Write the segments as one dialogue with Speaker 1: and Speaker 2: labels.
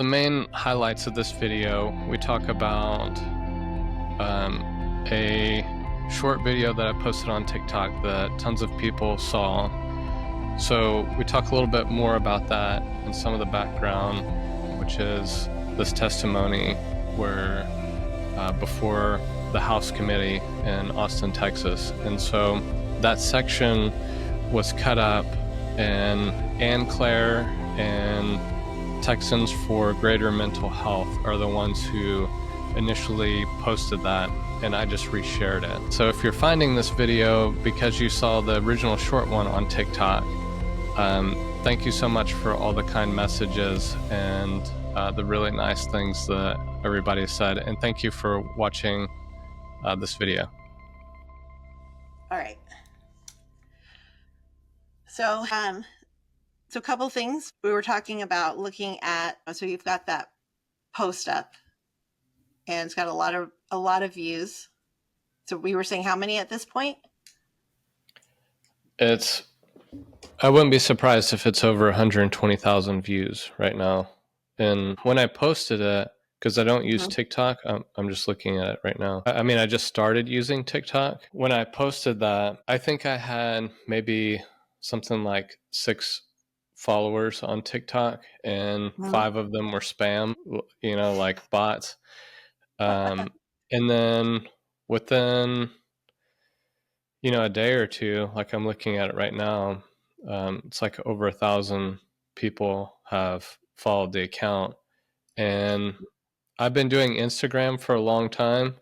Speaker 1: The main highlights of this video, we talk about a short video that I posted on TikTok that tons of people saw. So we talk a little bit more about that and some of the background, which is this testimony where before the House Committee in Austin, Texas. And so that section was cut up, and Ann Claire and Texans for Greater Mental Health are the ones who initially posted that, and I just reshared it. So if you're finding this video because you saw the original short one on TikTok, thank you so much for all the kind messages and the really nice things that everybody said, and thank you for watching this video.
Speaker 2: All right. So a couple things we were talking about looking at. So you've got that post up, and it's got a lot of views. So we were saying how many at this point?
Speaker 1: I wouldn't be surprised if it's over 120,000 views right now. And when I posted it, because I don't use TikTok, I'm just looking at it right now. I mean, I just started using TikTok. When I posted that, I think I had maybe something like 6 followers on TikTok, and 5 of them were spam, like bots. And then within, a day or two, like I'm looking at it right now, it's like over 1,000 people have followed the account. And I've been doing Instagram for a long time.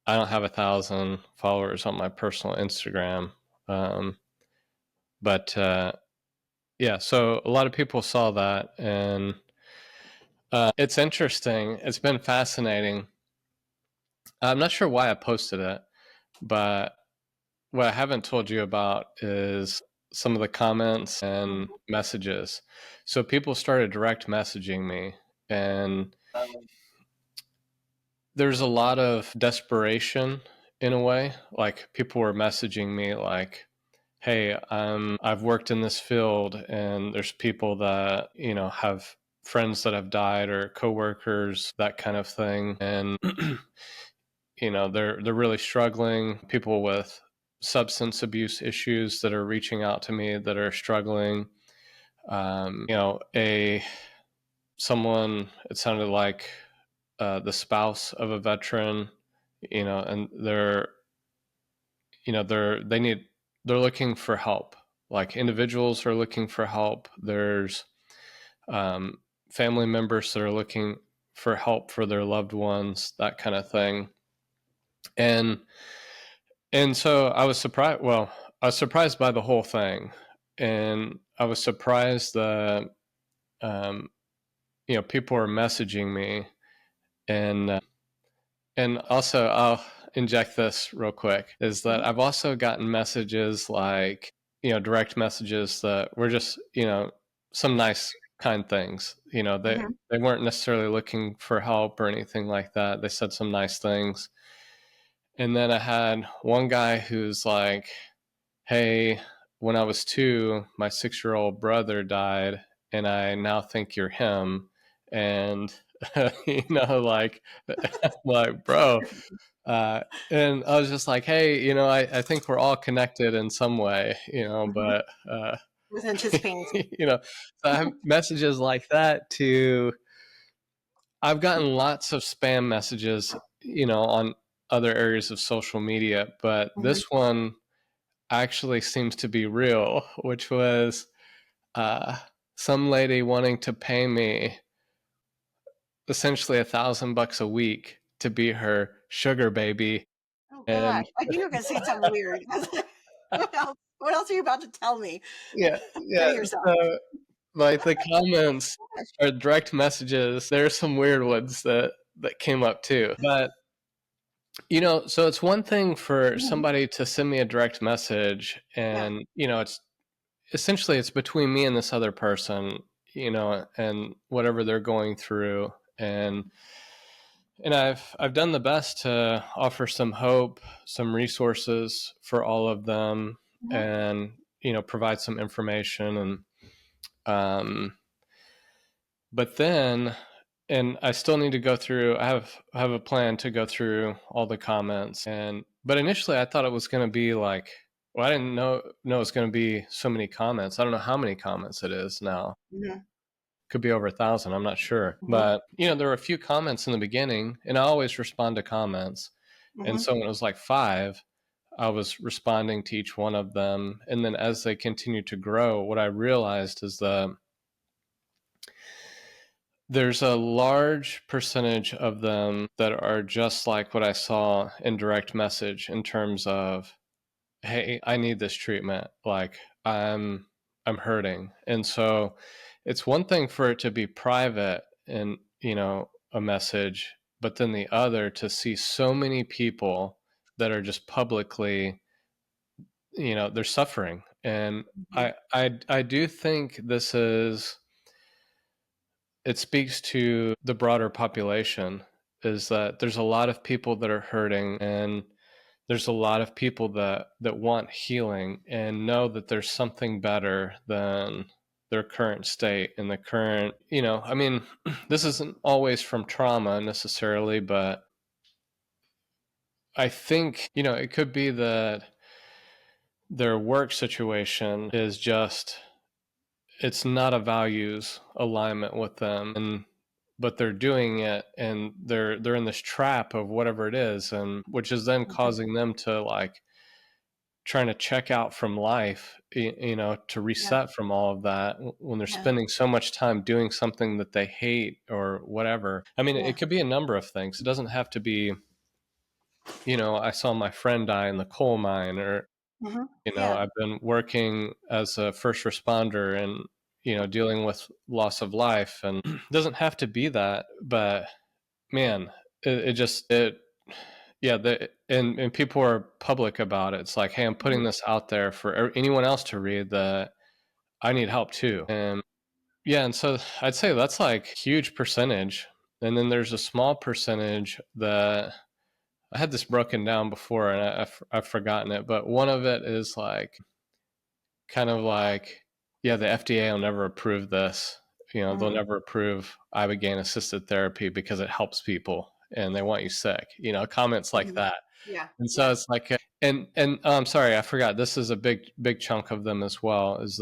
Speaker 1: I don't have 1,000 followers on my personal Instagram. But yeah, so a lot of people saw that, and it's interesting. It's been fascinating. I'm not sure why I posted it, but what I haven't told you about is some of the comments and messages. So people started direct messaging me, and there's a lot of desperation in a way. Like, people were messaging me like, hey, I've worked in this field, and there's people that, have friends that have died, or coworkers, that kind of thing. And, they're really struggling. People with substance abuse issues that are reaching out to me that are struggling. Someone, it sounded like the spouse of a veteran, and they're looking for help. Like, individuals are looking for help. There's family members that are looking for help for their loved ones, that kind of thing. And so I was surprised. Well, I was surprised by the whole thing, and I was surprised that people were messaging me, and also I'll inject this real quick, is that I've also gotten messages like, direct messages that were just, some nice, kind things. They weren't necessarily looking for help or anything like that. They said some nice things. And then I had one guy who's like, hey, when I was 2, my 6-year-old brother died, and I now think you're him. And, like, bro. And I was just like, hey, I think we're all connected in some way, but,
Speaker 2: Was anticipating.
Speaker 1: so I have messages like that too. I've gotten lots of spam messages, on other areas of social media, but this one actually seems to be real, which was some lady wanting to pay me essentially $1,000 a week to be her sugar baby.
Speaker 2: Oh gosh, I knew you were going to say something weird. What else are you about to tell me?
Speaker 1: Yeah. So, like, the comments are direct messages. There's some weird ones that came up too. But, so it's one thing for somebody to send me a direct message, and, it's essentially, it's between me and this other person, and whatever they're going through. And I've done the best to offer some hope, some resources for all of them, and, provide some information. And but then and I still need to go through. I have a plan to go through all the comments, but initially I thought it was going to be like, well, I didn't know it's going to be so many comments. I don't know how many comments it is now.
Speaker 2: Mm-hmm.
Speaker 1: Could be over 1,000. I'm not sure,
Speaker 2: Mm-hmm.
Speaker 1: but there were a few comments in the beginning, and I always respond to comments. And
Speaker 2: Mm-hmm.
Speaker 1: so when it was like five, I was responding to each one of them, and then as they continued to grow, what I realized is that there's a large percentage of them that are just like what I saw in direct message in terms of, hey, I need this treatment. Like I'm hurting. And so it's one thing for it to be private and, a message, but then the other to see so many people that are just publicly, they're suffering. And
Speaker 2: Mm-hmm.
Speaker 1: I do think it speaks to the broader population, is that there's a lot of people that are hurting, and there's a lot of people that want healing and know that there's something better than their current state and the current, I mean, this isn't always from trauma necessarily, but I think, it could be that their work situation is just, it's not a values alignment with them, and but they're doing it, and they're in this trap of whatever it is, and which is then
Speaker 2: Mm-hmm.
Speaker 1: causing them to like trying to check out from life, to
Speaker 2: Yeah.
Speaker 1: reset from all of that when they're
Speaker 2: Yeah.
Speaker 1: spending so much time doing something that they hate or whatever. I mean,
Speaker 2: Yeah.
Speaker 1: it could be a number of things. It doesn't have to be, I saw my friend die in the coal mine, or,
Speaker 2: Mm-hmm. Yeah.
Speaker 1: I've been working as a first responder and, dealing with loss of life. And it doesn't have to be that, but man, it just, yeah, and people are public about it. It's like, hey, I'm putting
Speaker 2: Mm-hmm.
Speaker 1: this out there for anyone else to read, that I need help too. And yeah, and so I'd say that's like huge percentage. And then there's a small percentage that I had this broken down before, and I've forgotten it, but one of it is like kind of like, yeah, the FDA will never approve this. They'll
Speaker 2: Mm-hmm.
Speaker 1: never approve Ibogaine assisted therapy because it helps people and they want you sick. Comments like
Speaker 2: Mm-hmm.
Speaker 1: that.
Speaker 2: Yeah.
Speaker 1: And so
Speaker 2: Yeah.
Speaker 1: it's like, and I'm sorry, I forgot. This is a big chunk of them as well. Is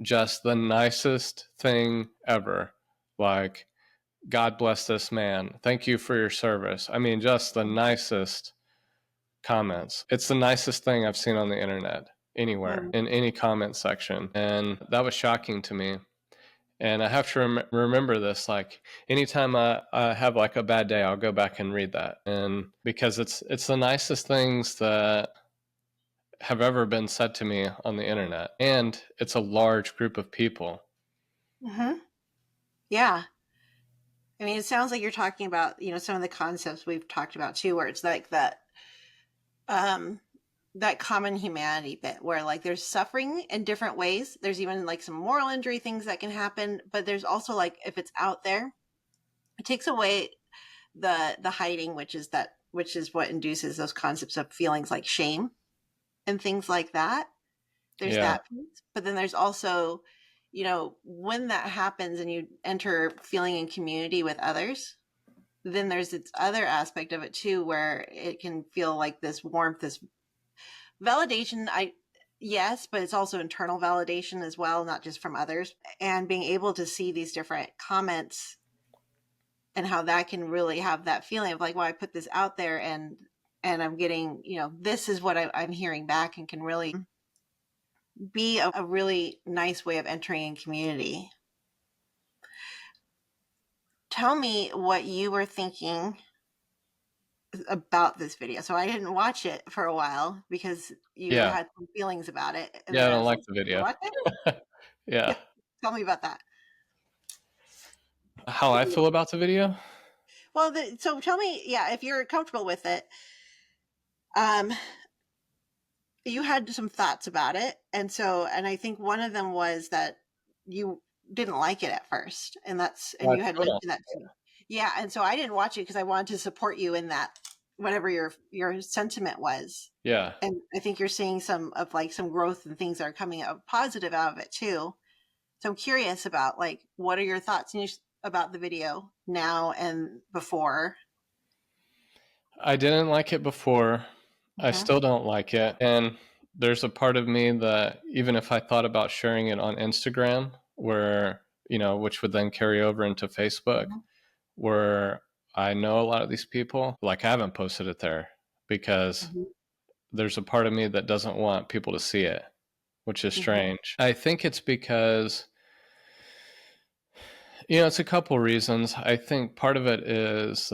Speaker 1: just the nicest thing ever. Like, God bless this man. Thank you for your service. I mean, just the nicest comments. It's the nicest thing I've seen on the internet anywhere
Speaker 2: Mm-hmm.
Speaker 1: in any comment section. And that was shocking to me. And I have to remember this. Like, anytime I have like a bad day, I'll go back and read that. And because it's the nicest things that have ever been said to me on the internet. And it's a large group of people.
Speaker 2: Mm-hmm. Yeah. I mean, it sounds like you're talking about, some of the concepts we've talked about too, where it's like um, that common humanity bit where like there's suffering in different ways. There's even like some moral injury things that can happen, but there's also like, if it's out there, it takes away the hiding, which is what induces those concepts of feelings like shame and things like that. There's
Speaker 1: Yeah.
Speaker 2: that piece, but then there's also, when that happens and you enter feeling in community with others, then there's this other aspect of it too, where it can feel like this warmth, this validation. Yes, but it's also internal validation as well, not just from others. And being able to see these different comments and how that can really have that feeling of like, well, I put this out there and I'm getting, this is what I'm hearing back, and can really be a really nice way of entering in community. Tell me what you were thinking about this video. So I didn't watch it for a while because you
Speaker 1: Yeah.
Speaker 2: had some feelings about it, and
Speaker 1: Yeah. I
Speaker 2: then I
Speaker 1: don't
Speaker 2: was
Speaker 1: like
Speaker 2: like,
Speaker 1: the
Speaker 2: "You
Speaker 1: video.
Speaker 2: watch it?"
Speaker 1: Yeah.
Speaker 2: Yeah, tell me about that.
Speaker 1: How I feel about the video?
Speaker 2: Well, so tell me, yeah, if you're comfortable with it. Um, you had some thoughts about it, and I think one of them was that you didn't like it at first, and
Speaker 1: I
Speaker 2: you had
Speaker 1: still don't.
Speaker 2: mentioned that to me. Yeah, and so I didn't watch it because I wanted to support you in that, whatever your sentiment was.
Speaker 1: Yeah.
Speaker 2: And I think you're seeing some of like some growth and things that are coming out positive out of it too. So I'm curious about like, what are your thoughts? And about the video now and before?
Speaker 1: I didn't like it before. I
Speaker 2: Mm-hmm.
Speaker 1: still don't like it. And there's a part of me that even if I thought about sharing it on Instagram, where, which would then carry over into Facebook,
Speaker 2: Mm-hmm.
Speaker 1: where I know a lot of these people, like I haven't posted it there because
Speaker 2: Mm-hmm.
Speaker 1: there's a part of me that doesn't want people to see it, which is
Speaker 2: Mm-hmm.
Speaker 1: strange. I think it's because, it's a couple reasons. I think part of it is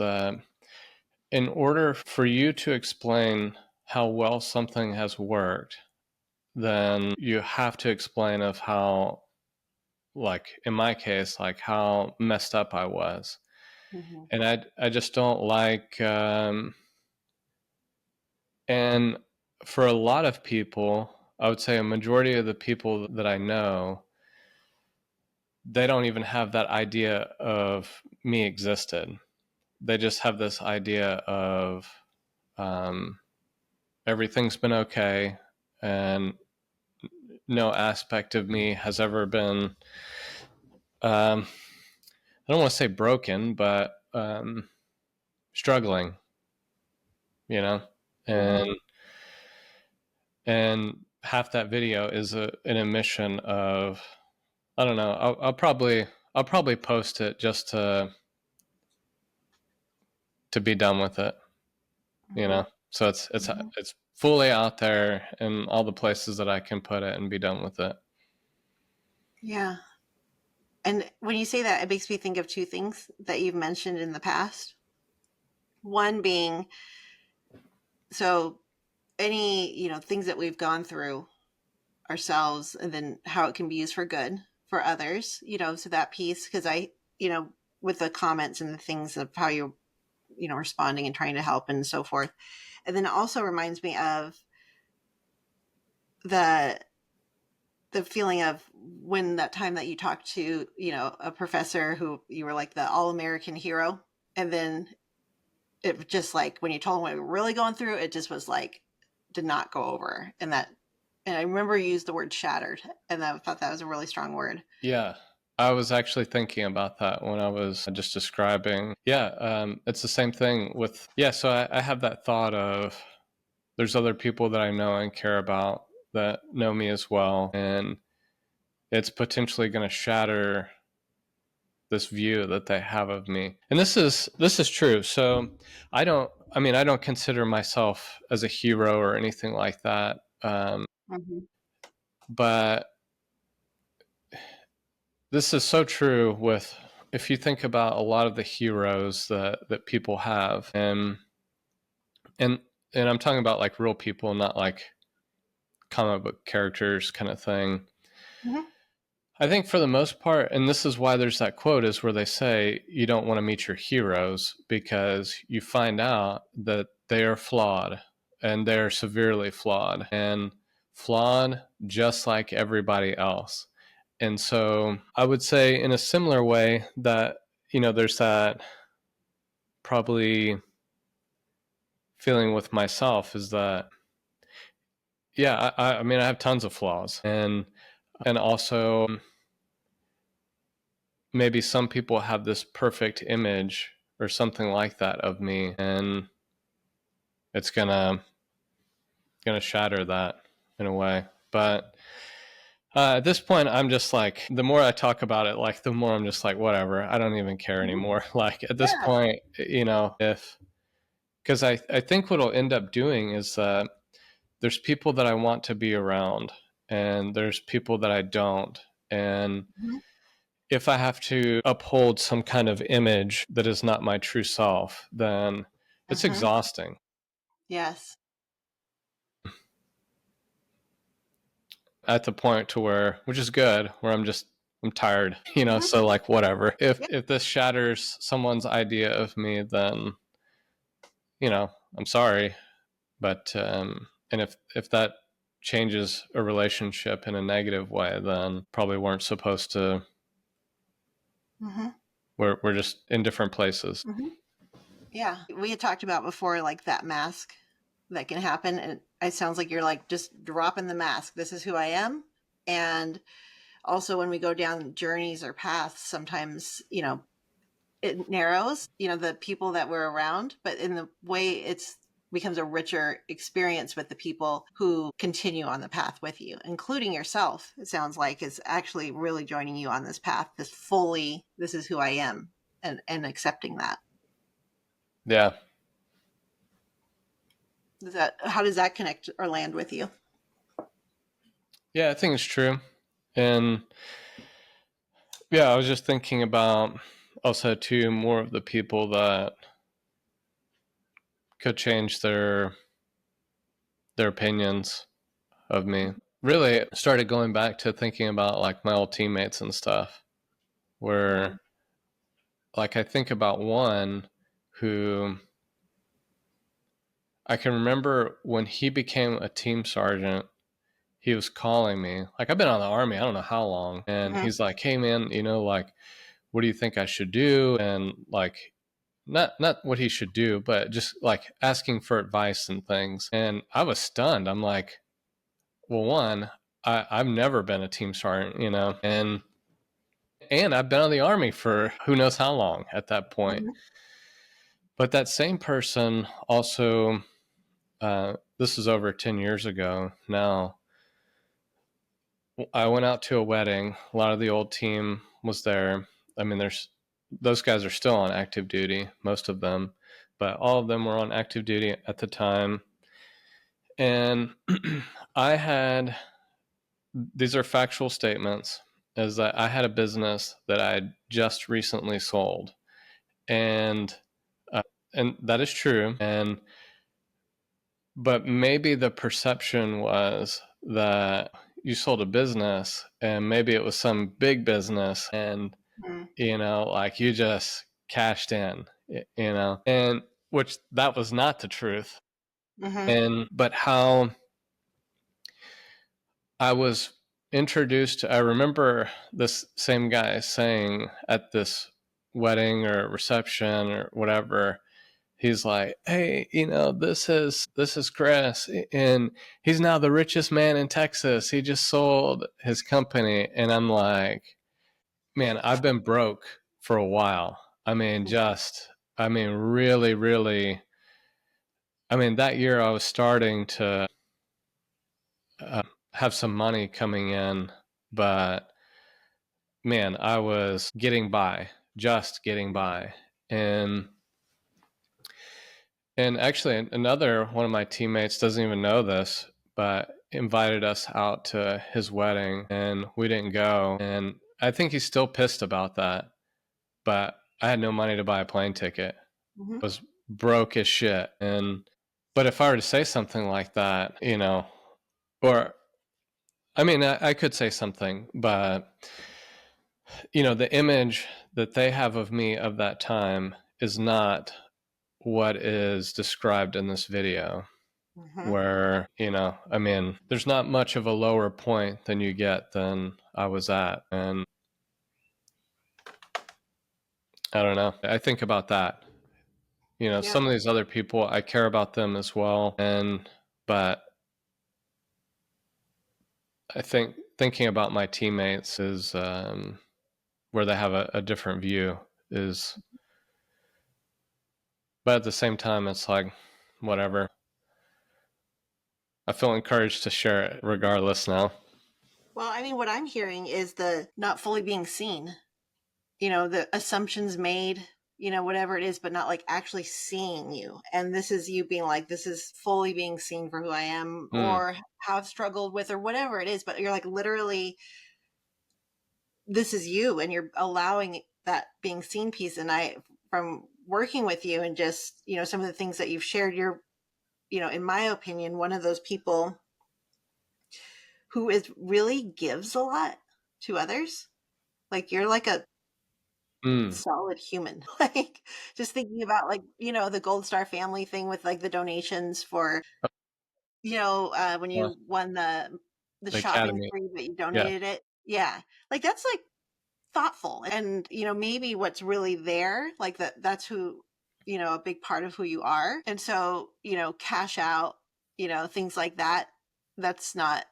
Speaker 1: in order for you to explain how well something has worked, then you have to explain of how, like in my case, like how messed up I was.
Speaker 2: Mm-hmm.
Speaker 1: And I just don't like, and for a lot of people, I would say a majority of the people that I know, they don't even have that idea of me existed. They just have this idea of um, everything's been okay, and no aspect of me has ever been, I don't want to say broken, but struggling, you know, and
Speaker 2: Mm-hmm.
Speaker 1: and half that video is an admission of, I don't know. I'll probably post it just to be done with it, you
Speaker 2: Mm-hmm.
Speaker 1: know. So it's it's
Speaker 2: Mm-hmm.
Speaker 1: it's fully out there in all the places that I can put it and be done with it.
Speaker 2: Yeah. And when you say that, it makes me think of two things that you've mentioned in the past. One being, so any, things that we've gone through ourselves and then how it can be used for good for others, so that piece, because you know, with the comments and the things of how you're, responding and trying to help and so forth. And then it also reminds me of the feeling of when that time that you talked to, a professor who you were like the all-American hero. And then it just like when you told him what we were really going through, it just was like did not go over. And I remember you used the word shattered, and I thought that was a really strong word.
Speaker 1: Yeah. I was actually thinking about that when I was just describing. Yeah, it's the same thing with, yeah. So I have that thought of there's other people that I know and care about that know me as well. And it's potentially going to shatter this view that they have of me. And this is true. So I don't consider myself as a hero or anything like that.
Speaker 2: Mm-hmm.
Speaker 1: But this is so true with, if you think about a lot of the heroes that people have, and and I'm talking about like real people, not like comic book characters kind of thing.
Speaker 2: Mm-hmm.
Speaker 1: I think for the most part, and this is why there's that quote, is where they say you don't want to meet your heroes because you find out that they are flawed, and they're severely flawed, and flawed just like everybody else. And so I would say in a similar way that, there's that probably feeling with myself is that, yeah, I mean, I have tons of flaws, and also maybe some people have this perfect image or something like that of me, and it's gonna shatter that in a way. But at this point, I'm just like, the more I talk about it, like the more I'm just like, whatever, I don't even care
Speaker 2: Mm-hmm.
Speaker 1: anymore. Like at this
Speaker 2: Yeah.
Speaker 1: point, if, because I think what I'll end up doing is that there's people that I want to be around, and there's people that I don't. And
Speaker 2: Mm-hmm.
Speaker 1: if I have to uphold some kind of image that is not my true self, then it's
Speaker 2: Mm-hmm.
Speaker 1: exhausting
Speaker 2: Yes.
Speaker 1: at the point to where, which is good, where I'm tired,
Speaker 2: Mm-hmm.
Speaker 1: so like whatever. If
Speaker 2: Yeah.
Speaker 1: if this shatters someone's idea of me, then, I'm sorry. But and if that changes a relationship in a negative way, then probably weren't supposed to.
Speaker 2: Mm-hmm.
Speaker 1: We're just in different places.
Speaker 2: Mm-hmm. Yeah. We had talked about before, like that mask that can happen. And it sounds like you're like just dropping the mask. This is who I am. And also when we go down journeys or paths, sometimes, it narrows, the people that we're around, but in the way it's becomes a richer experience with the people who continue on the path with you, including yourself. It sounds like is actually really joining you on this path, this is who I am, and accepting that.
Speaker 1: Yeah.
Speaker 2: How does that connect or land with you?
Speaker 1: Yeah, I think it's true. And yeah, I was just thinking about also too more of the people that could change their opinions of me. Really started going back to thinking about like my old teammates and stuff, where like I think about one who I can remember when he became a team sergeant, he was calling me. Like I've been on the army, I don't know how long, and
Speaker 2: Mm-hmm.
Speaker 1: he's like, "Hey man, like what do you think I should do?" And like not what he should do, but just like asking for advice and things. And I was stunned. I'm like, well, one, I've never been a team sergeant, and I've been in the army for who knows how long at that point.
Speaker 2: Mm-hmm.
Speaker 1: But that same person also, this is over 10 years ago now. I went out to a wedding. A lot of the old team was there. I mean, those guys are still on active duty, most of them, but all of them were on active duty at the time. And I had, these are factual statements, is that I had a business that I had just recently sold. And, uh, and that is true. But maybe the perception was that you sold a business and maybe it was some big business and, like you just cashed in, and which that was not the truth.
Speaker 2: Mm-hmm.
Speaker 1: But how I was introduced to, I remember this same guy saying at this wedding or reception or whatever, he's like, "Hey, this is Chris, and he's now the richest man in Texas. He just sold his company." And I'm like, "Man, I've been broke for a while. I mean, really, really. I mean, that year I was starting to have some money coming in, but man, I was getting by, just getting by, and." And actually, another one of my teammates doesn't even know this, but invited us out to his wedding and we didn't go. And I think he's still pissed about that. But I had no money to buy a plane ticket.
Speaker 2: Mm-hmm.
Speaker 1: I was broke as shit. But if I were to say something like that, or I mean, I could say something, but, the image that they have of me of that time is not what is described in this video.
Speaker 2: Mm-hmm.
Speaker 1: Where, I mean, there's not much of a lower point than you get than I was at. And I don't know. I think about that.
Speaker 2: Yeah.
Speaker 1: Some of these other people, I care about them as well. But I think thinking about my teammates is where they have a different view is, but at the same time, it's like, whatever. I feel encouraged to share it regardless now.
Speaker 2: Well, I mean, what I'm hearing is the not fully being seen, the assumptions made, whatever it is, but not like actually seeing you. And this is you being like, this is fully being seen for who I am
Speaker 1: Mm,
Speaker 2: or have struggled with or whatever it is. But you're like, literally, this is you, and you're allowing that being seen piece. And from working with you and just, some of the things that you've shared, you're, in my opinion, one of those people who is really gives a lot to others. Like you're like a
Speaker 1: mm,
Speaker 2: solid human. Like just thinking about like, the Gold Star family thing with like the donations for, when
Speaker 1: uh,
Speaker 2: you won the
Speaker 1: the
Speaker 2: shopping
Speaker 1: academy.
Speaker 2: spree, but you
Speaker 1: Yeah.
Speaker 2: donated it. Yeah. Like that's like thoughtful. And, maybe what's really there, like that's who, a big part of who you are. And so, cash out, things like that, that's not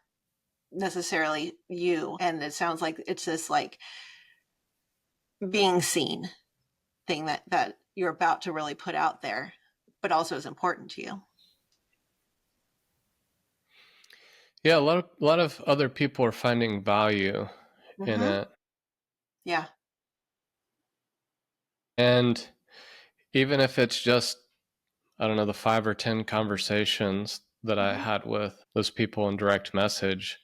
Speaker 2: necessarily you. And it sounds like it's this like being seen thing that you're about to really put out there, but also is important to you.
Speaker 1: Yeah, a lot of other people are finding value in
Speaker 2: Mm-hmm.
Speaker 1: it.
Speaker 2: Yeah.
Speaker 1: And even if it's just, I don't know, the 5 or 10 conversations that I
Speaker 2: Mm-hmm.
Speaker 1: had with those people in direct message,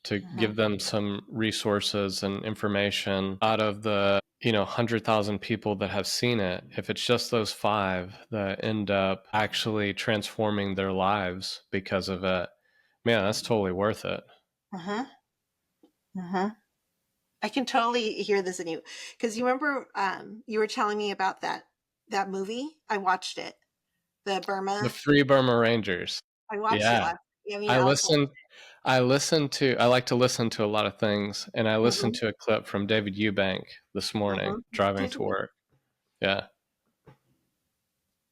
Speaker 1: to
Speaker 2: Mm-hmm.
Speaker 1: give them some resources and information out of the 100,000 people that have seen it. If it's just those 5 that end up actually transforming their lives because of it, man, that's totally worth it.
Speaker 2: Mm-hmm. Mm-hmm. I can totally hear this in you, because you remember you were telling me about that movie. I watched it, the
Speaker 1: The
Speaker 2: Burma.
Speaker 1: Free Burma Rangers.
Speaker 2: I watched it
Speaker 1: Yeah.
Speaker 2: last. I mean,
Speaker 1: I
Speaker 2: Alex.
Speaker 1: listened I like to listen to a lot of things, and I listened
Speaker 2: Mm-hmm.
Speaker 1: to a clip from David Eubank this morning
Speaker 2: Mm-hmm.
Speaker 1: driving
Speaker 2: Did
Speaker 1: to
Speaker 2: you?
Speaker 1: work. Yeah.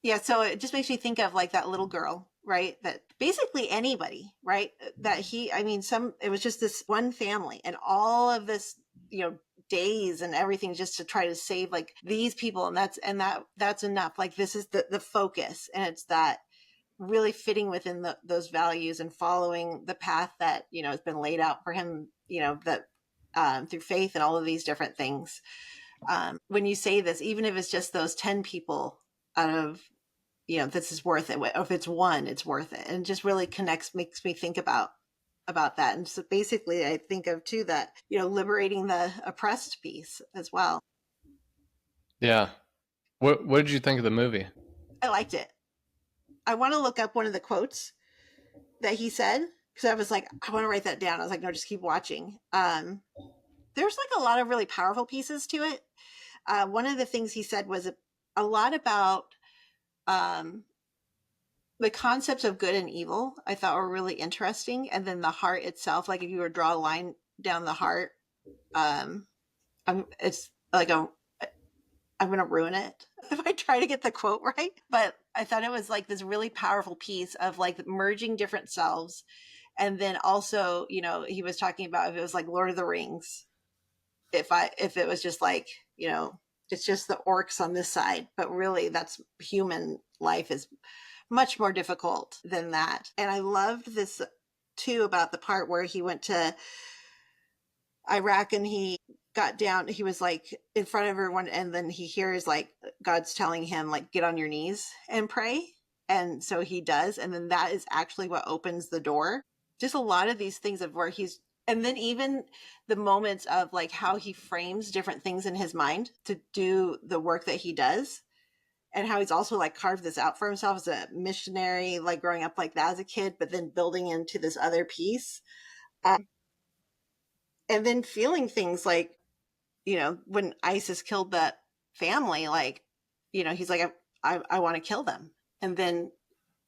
Speaker 2: Yeah, so it just makes me think of like that little girl, right? That basically anybody, right? That he, I mean, it was just this one family and all of this, you know, days and everything just to try to save like these people. And that's enough. Like this is the focus. And it's that really fitting within those values and following the path that, you know, has been laid out for him, you know, that through faith and all of these different things. When you say this, even if it's just those 10 people out of, you know, this is worth it. If it's one, it's worth it. And just really connects, makes me think about that. And so basically I think of too that, you know, liberating the oppressed piece as well.
Speaker 1: Yeah. What did you think of the movie?
Speaker 2: I liked it. I want to look up one of the quotes that he said, because I was like, I want to write that down. I was like, no, just keep watching. There's like a lot of really powerful pieces to it. One of the things he said was a lot about um, the concepts of good and evil. I thought were really interesting, and then the heart itself. Like if you were to draw a line down the heart, um, it's like I'm going to ruin it if I try to get the quote right. But I thought it was like this really powerful piece of like merging different selves. And then also, you know, he was talking about if it was like Lord of the Rings, if it was just like, you know, it's just the orcs on this side, but really that's human life is much more difficult than that. And I loved this too about the part where he went to Iraq and he got down, he was like in front of everyone, and then he hears like God's telling him like get on your knees and pray, and so he does, and then that is actually what opens the door. Just a lot of these things of where he's, and then even the moments of like how he frames different things in his mind to do the work that he does, and how he's also like carved this out for himself as a missionary, like growing up like that as a kid, but then building into this other piece, and then feeling things like, you know, when ISIS killed that family, like, you know, he's like, I want to kill them. And then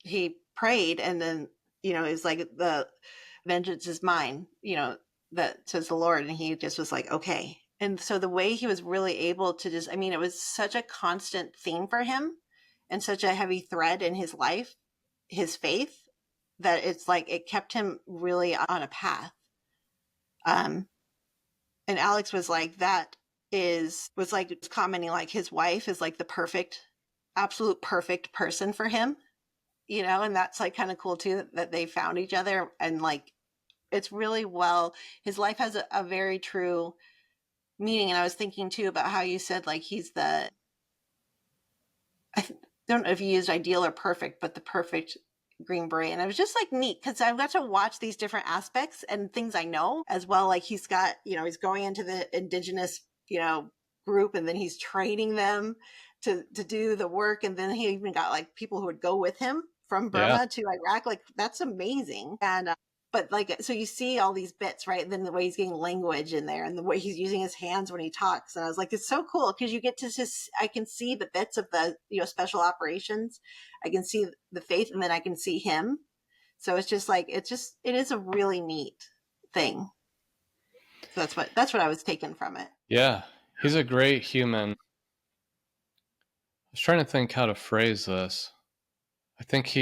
Speaker 2: he prayed, and then, you know, it's like the vengeance is mine, you know, that says the Lord. And he just was like, okay. And so the way he was really able to just, I mean, it was such a constant theme for him and such a heavy thread in his life, his faith, that it's like it kept him really on a path. Um, and Alex was like, that was like commenting like his wife is like the perfect, absolute perfect person for him, you know, and that's like kind of cool too that they found each other, and like it's really well, his life has a very true meaning. And I was thinking too about how you said like he's the, I don't know if you used ideal or perfect, but the perfect Green Beret. And I was just like neat because I've got to watch these different aspects and things I know as well. Like he's got, you know, he's going into the indigenous, you know, group, and then he's training them to do the work. And then he even got like people who would go with him from
Speaker 1: Yeah.
Speaker 2: Burma to Iraq. Like that's amazing. And but like so you see all these bits, right? And then the way he's getting language in there and the way he's using his hands when he talks, and I was like, it's so cool because you get to just, I can see the bits of the, you know, special operations, I can see the faith, and then I can see him. So it's just like it is a really neat thing. So that's what I was taking from it.
Speaker 1: Yeah. He's a great human. I was trying to think how to phrase this. I think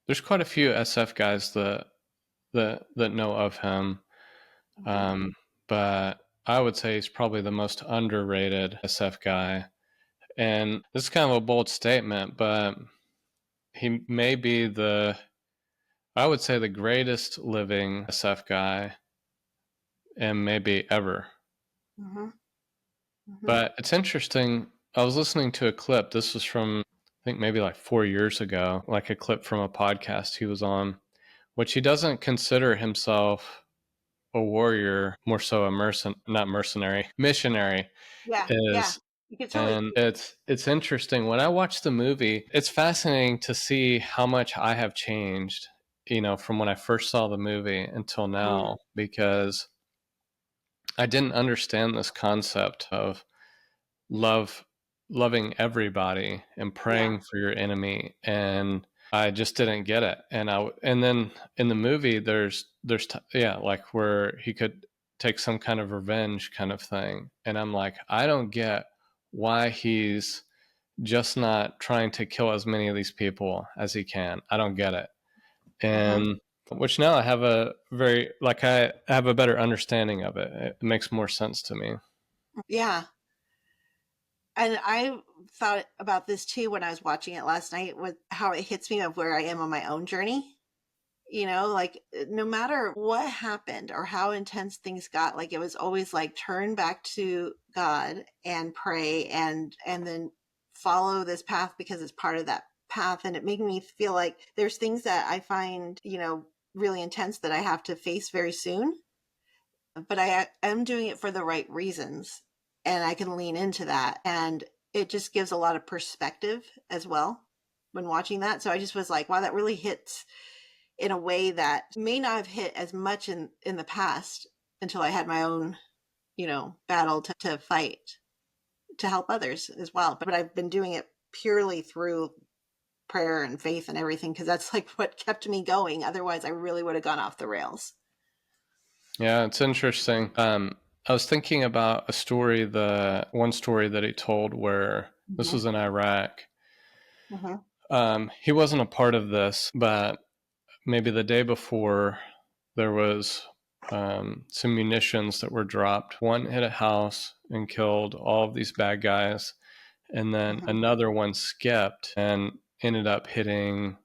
Speaker 1: there's quite a few SF guys that know of him.
Speaker 2: Mm-hmm.
Speaker 1: Um, but I would say he's probably the most underrated SF guy. And this is kind of a bold statement, but he may be I would say, the greatest living SF guy, and maybe ever.
Speaker 2: Mm-hmm. Mm-hmm.
Speaker 1: But it's interesting. I was listening to a clip. This was from, I think, maybe like 4 years ago, like a clip from a podcast he was on, which he doesn't consider himself a warrior, more so a not mercenary, missionary
Speaker 2: Yeah, yeah.
Speaker 1: is.
Speaker 2: You could totally
Speaker 1: And
Speaker 2: see.
Speaker 1: it's interesting. When I watch the movie, it's fascinating to see how much I have changed, from when I first saw the movie until
Speaker 2: Mm,
Speaker 1: now, because I didn't understand this concept of love loving everybody and
Speaker 2: yeah.
Speaker 1: praying for your enemy, and I just didn't get it. And then in the movie yeah, like where he could take some kind of revenge kind of thing, and I'm like, I don't get why he's just not trying to kill as many of these people as he can. I don't get it.
Speaker 2: Uh-huh.
Speaker 1: And which now I have I have a better understanding of it. It makes more sense to me.
Speaker 2: Yeah. And I thought about this too when I was watching it last night, with how it hits me of where I am on my own journey. Like no matter what happened or how intense things got, like it was always like turn back to God and pray, and then follow this path because it's part of that path. And it made me feel like there's things that I find, really intense that I have to face very soon, but I am doing it for the right reasons, and I can lean into that. And it just gives a lot of perspective as well when watching that. So I just was like, wow, that really hits in a way that may not have hit as much in the past until I had my own, battle to fight to help others as well. But I've been doing it purely through prayer and faith and everything, because that's like what kept me going. Otherwise, I really would have gone off the rails.
Speaker 1: Yeah, it's interesting. I was thinking about the one story that he told where this
Speaker 2: Mm-hmm.
Speaker 1: was in Iraq.
Speaker 2: Mm-hmm.
Speaker 1: He wasn't a part of this, but maybe the day before, there was some munitions that were dropped. One hit a house and killed all of these bad guys, and then
Speaker 2: Mm-hmm.
Speaker 1: another one skipped and ended up hitting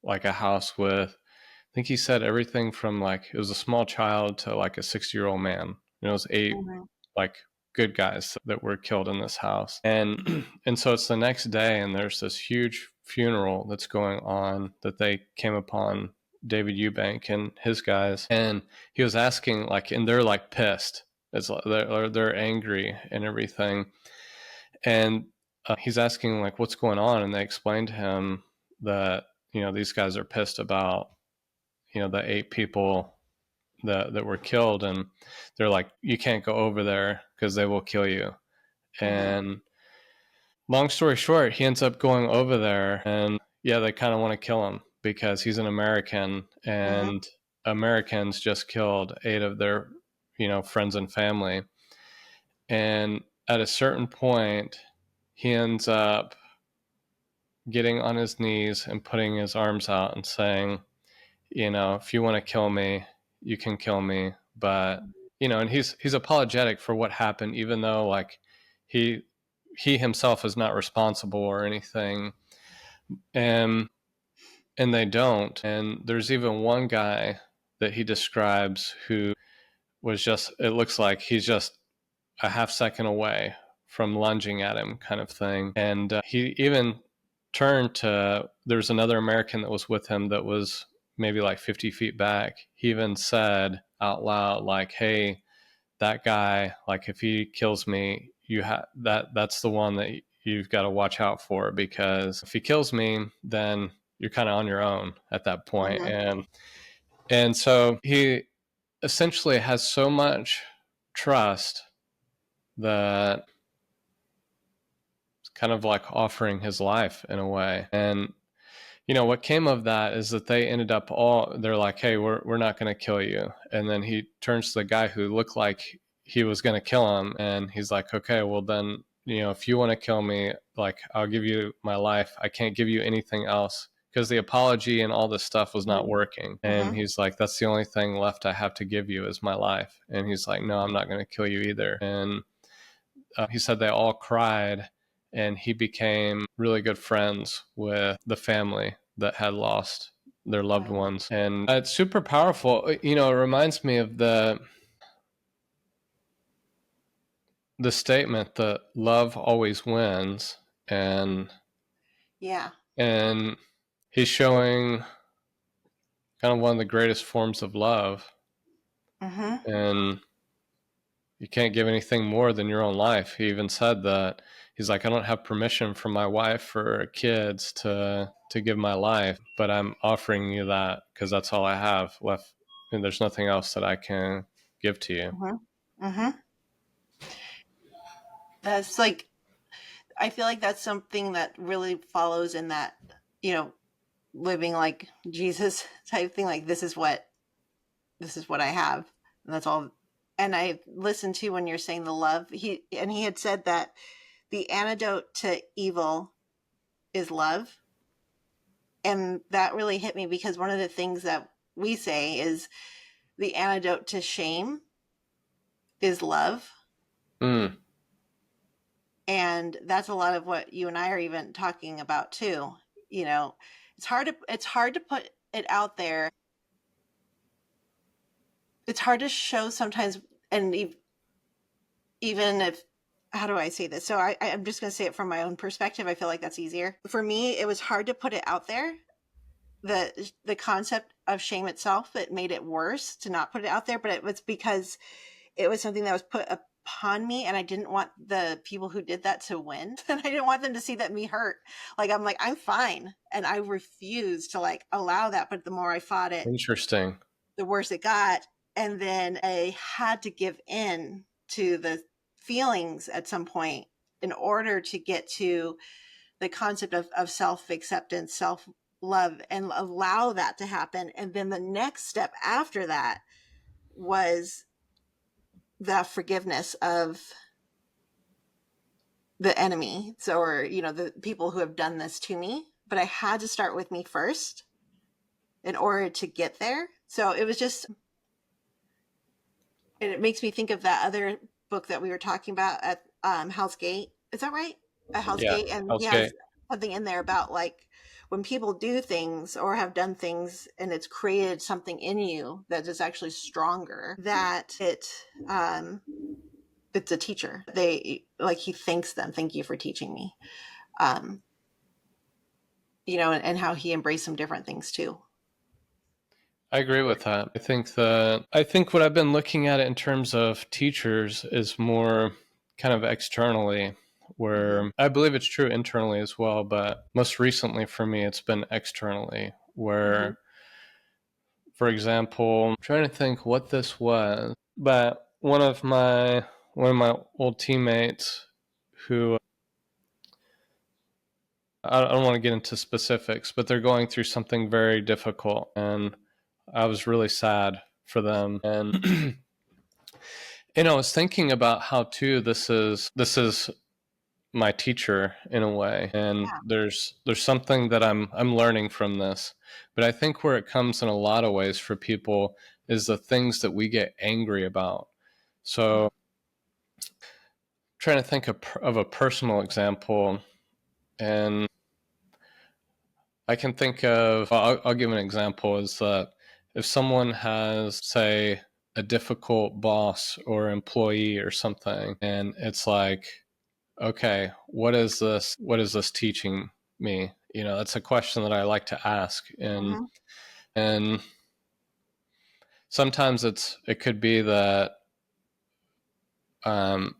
Speaker 1: like a house with, I think he said everything from like, it was a small child to like a 60-year-old man. It was 8
Speaker 2: Mm-hmm.
Speaker 1: like good guys that were killed in this house. And and so it's the next day, and there's this huge funeral that's going on that they came upon David Eubank and his guys. And he was asking, like, and they're like pissed. It's like they're angry and everything. And he's asking like, what's going on? And they explained to him that, these guys are pissed about, the 8 people that were killed, and they're like, you can't go over there because they will kill you.
Speaker 2: Mm-hmm.
Speaker 1: And long story short, he ends up going over there, and yeah, they kind of want to kill him because he's an American,
Speaker 2: Mm-hmm.
Speaker 1: and Americans just killed 8 of their, friends and family. And at a certain point, he ends up getting on his knees and putting his arms out and saying, if you want to kill me, you can kill me. But, and he's apologetic for what happened, even though like he he himself is not responsible or anything. And they don't. And there's even one guy that he describes who was just, it looks like he's just a half second away from lunging at him, kind of thing. And he even turned to, there's another American that was with him that was maybe like 50 feet back. He even said out loud, like, hey, that guy, like, if he kills me, that's the one that you've got to watch out for, because if he kills me, then you're kind of on your own at that point.
Speaker 2: Mm-hmm.
Speaker 1: And so he essentially has so much trust that it's kind of like offering his life in a way. And what came of that is that they ended up they're like, hey, we're not going to kill you. And then he turns to the guy who looked like he was going to kill him, and he's like, okay, well then, if you want to kill me, like, I'll give you my life. I can't give you anything else because the apology and all this stuff was not working. And
Speaker 2: Mm-hmm.
Speaker 1: he's like, that's the only thing left I have to give you is my life. And he's like, no, I'm not going to kill you either. And he said they all cried, and he became really good friends with the family that had lost their loved
Speaker 2: Right.
Speaker 1: ones. And it's super powerful. You know, it reminds me of the statement that love always wins. and
Speaker 2: Yeah.
Speaker 1: and he's showing kind of one of the greatest forms of love.
Speaker 2: Mm-hmm.
Speaker 1: And you can't give anything more than your own life. He even said that. He's like, I don't have permission from my wife or kids to give my life, but I'm offering you that because that's all I have left, and there's nothing else that I can give to you.
Speaker 2: Mm-hmm. Mm-hmm. That's like, I feel like that's something that really follows in that, you know, living like Jesus type thing. Like, this is what I have, and that's all. And I listened to when you're saying the love. He had said that the antidote to evil is love, and that really hit me because one of the things that we say is the antidote to shame is love.
Speaker 1: Mm,
Speaker 2: And that's a lot of what you and I are even talking about too. You know, it's hard to put it out there. It's hard to show sometimes, and even if, how do I say this? So I'm just going to say it from my own perspective. I feel like that's easier for me. It was hard to put it out there. The concept of shame itself, it made it worse to not put it out there, but it was because it was something that was put upon me, and I didn't want the people who did that to win. And I didn't want them to see that me hurt. Like, I'm like, I'm fine. And I refused to like allow that. But the more I fought it,
Speaker 1: interesting.
Speaker 2: the worse it got. And then I had to give in to the feelings at some point in order to get to the concept of self acceptance, self love, and allow that to happen. And then the next step after that was the forgiveness of the enemy. So, or, you know, the people who have done this to me. But I had to start with me first in order to get there. So it was just, and it makes me think of that other book that we were talking about at Hell's Gate. Is that right? At Hell's
Speaker 1: Yeah.
Speaker 2: Gate. And he
Speaker 1: Okay.
Speaker 2: has something in there about like when people do things or have done things and it's created something in you that is actually stronger, that it's a teacher. They like, he thanks them. Thank you for teaching me. Um, you know, and how he embraced some different things too.
Speaker 1: I agree with that. I think what I've been looking at in terms of teachers is more kind of externally,
Speaker 2: Mm-hmm.
Speaker 1: where I believe it's true internally as well, but most recently for me it's been externally,
Speaker 2: Mm-hmm.
Speaker 1: where, for example, I'm trying to think what this was, but one of my old teammates who, I don't want to get into specifics, but they're going through something very difficult, and I was really sad for them. And I was thinking about how too this is my teacher in a way, and
Speaker 2: Yeah.
Speaker 1: there's something that I'm learning from this. But I think where it comes in a lot of ways for people is the things that we get angry about. So trying to think of a personal example, and I can think of, I'll give an example, is that if someone has, say, a difficult boss or employee or something, and it's like, okay, what is this teaching me? That's a question that I like to ask. and
Speaker 2: Mm-hmm.
Speaker 1: and sometimes it could be that, um,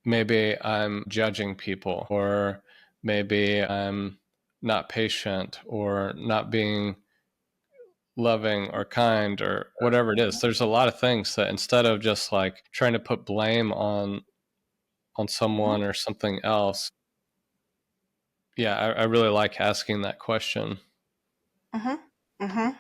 Speaker 1: maybe I'm judging people, or maybe I'm not patient, or not being loving or kind, or whatever it is. There's a lot of things that, instead of just like trying to put blame on
Speaker 2: Mm-hmm.
Speaker 1: someone or something else, yeah, I really like asking that question.
Speaker 2: Mm-hmm. Mm-hmm.
Speaker 1: And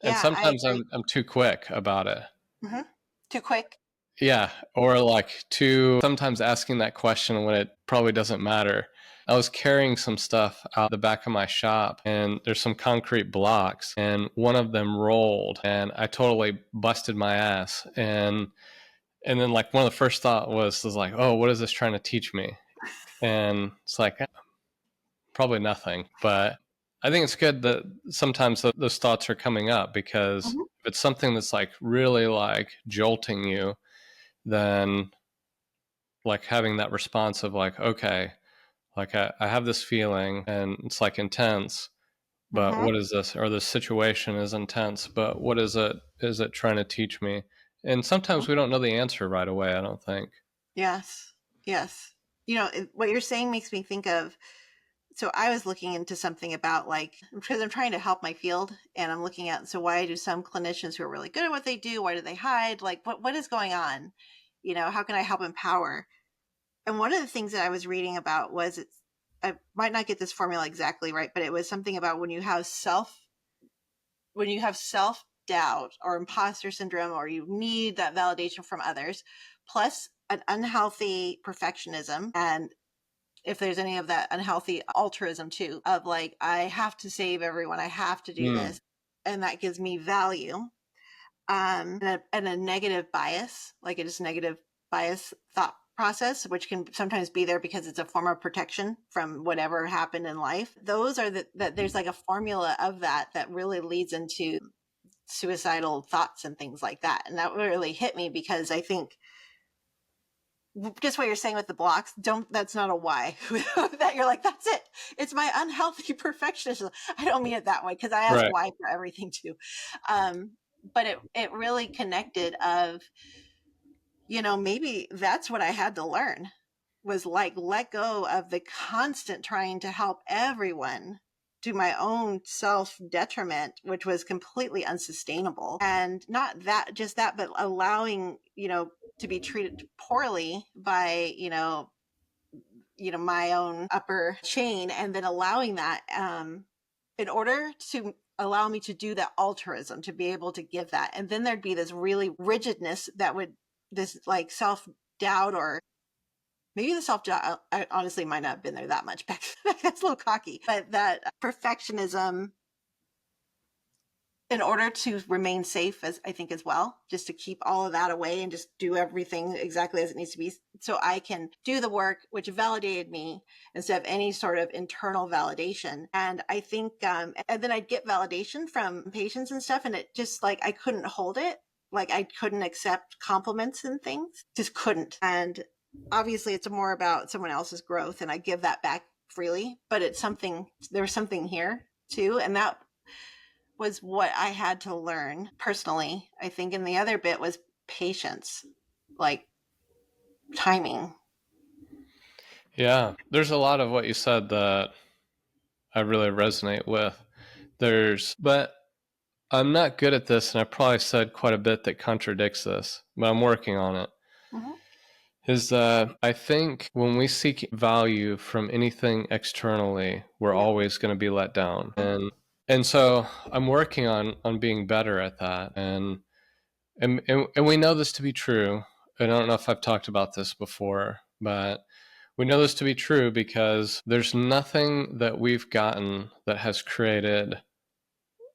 Speaker 2: Yeah, I
Speaker 1: sometimes
Speaker 2: agree.
Speaker 1: I'm too quick about it.
Speaker 2: Mm-hmm. Too quick.
Speaker 1: Yeah, or like to sometimes asking that question when it probably doesn't matter. I was carrying some stuff out the back of my shop and there's some concrete blocks and one of them rolled and I totally busted my ass. And then like one of the first thought was like, oh, what is this trying to teach me? And it's like probably nothing, but I think it's good that sometimes those thoughts are coming up because
Speaker 2: Mhm.
Speaker 1: if it's something that's like really like jolting you, then like having that response of like, okay, like I have this feeling and it's like intense, but
Speaker 2: Mhm.
Speaker 1: what is this? Or this situation is intense, but what is it trying to teach me? And sometimes we don't know the answer right away, I don't think.
Speaker 2: Yes. Yes. What you're saying makes me think of, so I was looking into something about, like, because I'm trying to help my field and I'm looking at, so why do some clinicians who are really good at what they do, why do they hide? Like, what is going on? How can I help empower? And one of the things that I was reading about was, I might not get this formula exactly right, but it was something about when you have self doubt or imposter syndrome, or you need that validation from others, plus an unhealthy perfectionism, and if there's any of that unhealthy altruism too, of like, I have to save everyone, I have to do
Speaker 1: Mm.
Speaker 2: this, and that gives me value, and a negative bias, like a just negative bias thought process, which can sometimes be there because it's a form of protection from whatever happened in life. Those are that there's like a formula of that really leads into suicidal thoughts and things like that. And that really hit me because I think just what you're saying with the blocks, that's not a why. That you're like, that's it. It's my unhealthy perfectionism. I don't mean it that way, because I ask
Speaker 1: Right.
Speaker 2: why for everything too. Um, but it really connected of, maybe that's what I had to learn, was like, let go of the constant trying to help everyone, to my own self detriment, which was completely unsustainable. And not that, just that, but allowing, to be treated poorly by, my own upper chain, and then allowing that, in order to allow me to do that altruism, to be able to give that. And then there'd be this really rigidness that would, this like self doubt, or maybe the self doubt, I honestly might not have been there that much back. That's a little cocky, but that perfectionism, in order to remain safe, as I think as well, just to keep all of that away and just do everything exactly as it needs to be, so I can do the work which validated me instead of any sort of internal validation. And I think, and then I'd get validation from patients and stuff, and it just, like, I couldn't hold it. Like, I couldn't accept compliments and things, just couldn't. And obviously it's more about someone else's growth, and I give that back freely, but it's something, there's something here too. And that was what I had to learn personally, I think. And the other bit was patience, like timing.
Speaker 1: Yeah. There's a lot of what you said that I really resonate with. But I'm not good at this, and I probably said quite a bit that contradicts this, but I'm working on it.
Speaker 2: Mm-hmm.
Speaker 1: Is that I think when we seek value from anything externally, we're
Speaker 2: Yep.
Speaker 1: always going to be let down.
Speaker 2: Mm-hmm.
Speaker 1: And so I'm working on being better at that. And we know this to be true. I don't know if I've talked about this before, but we know this to be true because there's nothing that we've gotten that has created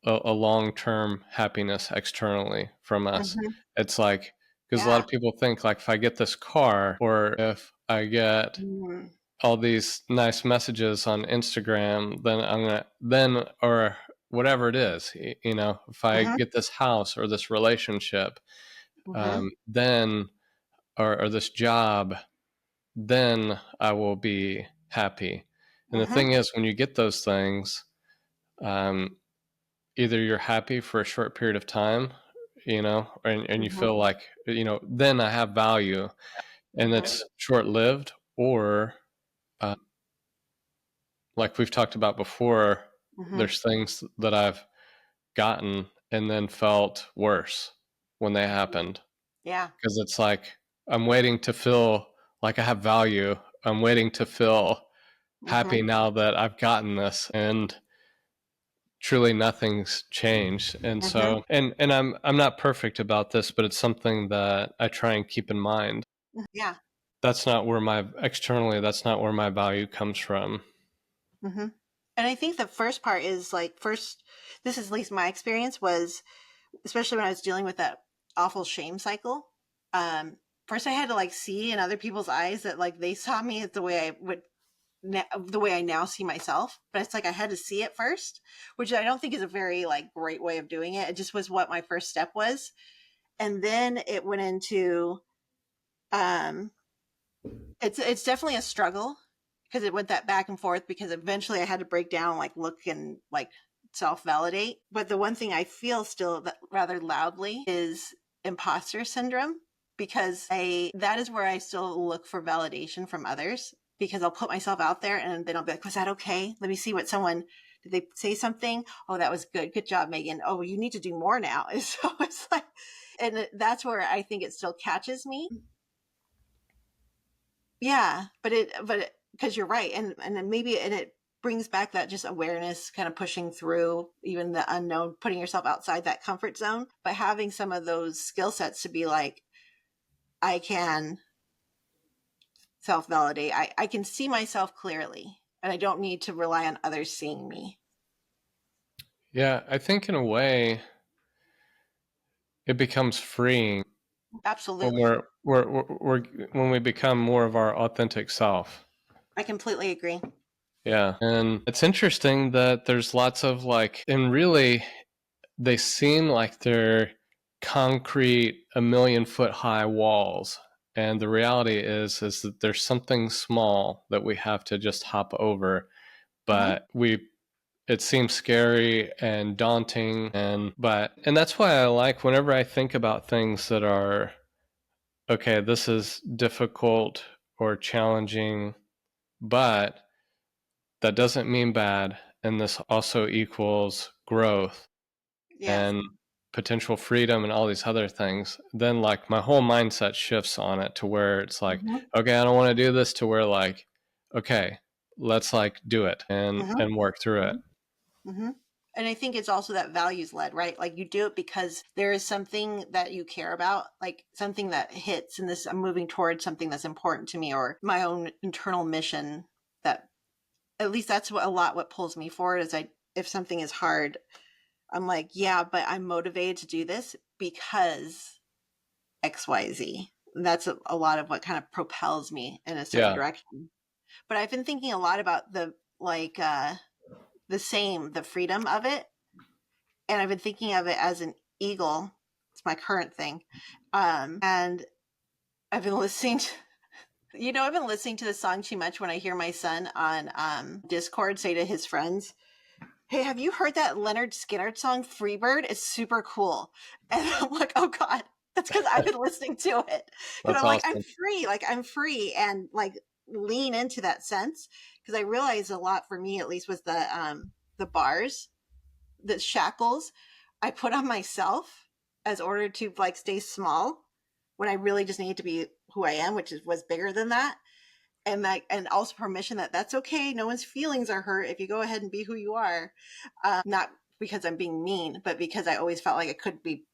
Speaker 1: a long-term happiness externally from us.
Speaker 2: Mm-hmm.
Speaker 1: It's like, because a lot
Speaker 2: Yeah.
Speaker 1: of people think like if I get this car or if I get
Speaker 2: Mm-hmm.
Speaker 1: all these nice messages on Instagram, then I'm gonna then or whatever it is, if I
Speaker 2: Mm-hmm.
Speaker 1: get this house or this relationship,
Speaker 2: Mm-hmm.
Speaker 1: then or this job, then I will be happy. And the
Speaker 2: Mm-hmm.
Speaker 1: thing is, when you get those things, um, either you're happy for a short period of time, and you
Speaker 2: Mm-hmm.
Speaker 1: feel like, then I have value, and
Speaker 2: Mm-hmm.
Speaker 1: it's short lived, or uh, like we've talked about before,
Speaker 2: Mm-hmm.
Speaker 1: there's things that I've gotten and then felt worse when they happened
Speaker 2: Yeah.
Speaker 1: because it's like I'm waiting to feel like I have value. I'm waiting to feel
Speaker 2: Mm-hmm.
Speaker 1: happy now that I've gotten this. And truly nothing's changed. And
Speaker 2: Mm-hmm.
Speaker 1: so, and I'm not perfect about this, but it's something that I try and keep in mind.
Speaker 2: Yeah.
Speaker 1: That's not where my externally, that's not where my value comes from.
Speaker 2: Mm-hmm. And I think the first part is like, first, this is at least my experience was, especially when I was dealing with that awful shame cycle. Um, First, I had to like see in other people's eyes that like they saw me as the way I would, the way I now see myself. But it's like I had to see it first, which I don't think is a very like great way of doing it. It just was what my first step was, and then it went into, um, it's definitely a struggle because it went that back and forth because eventually I had to break down, like look and like self validate. But the one thing I feel still that rather loudly is imposter syndrome, because I that is where I still look for validation from others, because I'll put myself out there and then I'll be like, was that okay? Let me see what someone, did they say something? Oh, that was good. Good job, Megan. Oh, you need to do more now. So it's like, and that's where I think it still catches me. Yeah, but because you're right, and then maybe, and it brings back that just awareness, kind of pushing through even the unknown, putting yourself outside that comfort zone, but having some of those skill sets to be like, I can self validate. I can see myself clearly, and I don't need to rely on others seeing me.
Speaker 1: Yeah, I think in a way it becomes freeing when
Speaker 2: Absolutely,
Speaker 1: when we become more of our authentic self.
Speaker 2: I completely agree.
Speaker 1: Yeah. And it's interesting that there's lots of like, and really they seem like they're concrete, a million foot high walls. And the reality is that there's something small that we have to just hop over.
Speaker 2: Mm-hmm.
Speaker 1: But it seems scary and daunting. And that's why I like whenever I think about things that are, okay, this is difficult or challenging, but that doesn't mean bad. And this also equals growth
Speaker 2: Yes.
Speaker 1: and potential freedom and all these other things. Then, like, my whole mindset shifts on it to where it's like,
Speaker 2: Mm-hmm.
Speaker 1: okay, I don't want to do this, to where, like, okay, let's like do it
Speaker 2: Mm-hmm.
Speaker 1: and work through it.
Speaker 2: Mm-hmm. And I think it's also that values led, right? Like you do it because there is something that you care about, like something that hits, and this, I'm moving towards something that's important to me, or my own internal mission. That, at least that's what a lot what pulls me forward is, I, if something is hard, I'm like, yeah, but I'm motivated to do this because XYZ. That's a lot of what kind of propels me in a certain
Speaker 1: Yeah.
Speaker 2: direction. But I've been thinking a lot about the like the freedom of it, and I've been thinking of it as an eagle. It's my current thing. And I've been listening to, I've been listening to the song too much when I hear my son on Discord say to his friends, hey, have you heard that Leonard Skinner song, Freebird? It's super cool. And I'm like, oh God, that's because I've been listening to it. Because
Speaker 1: That's
Speaker 2: I'm
Speaker 1: awesome.
Speaker 2: like, I'm free, and like lean into that sense. Because I realized a lot for me, at least, was the bars, the shackles I put on myself as order to like stay small when I really just need to be who I am, which was bigger than that. And also permission that that's okay. No one's feelings are hurt if you go ahead and be who you are. Not because I'm being mean, but because I always felt like it could be,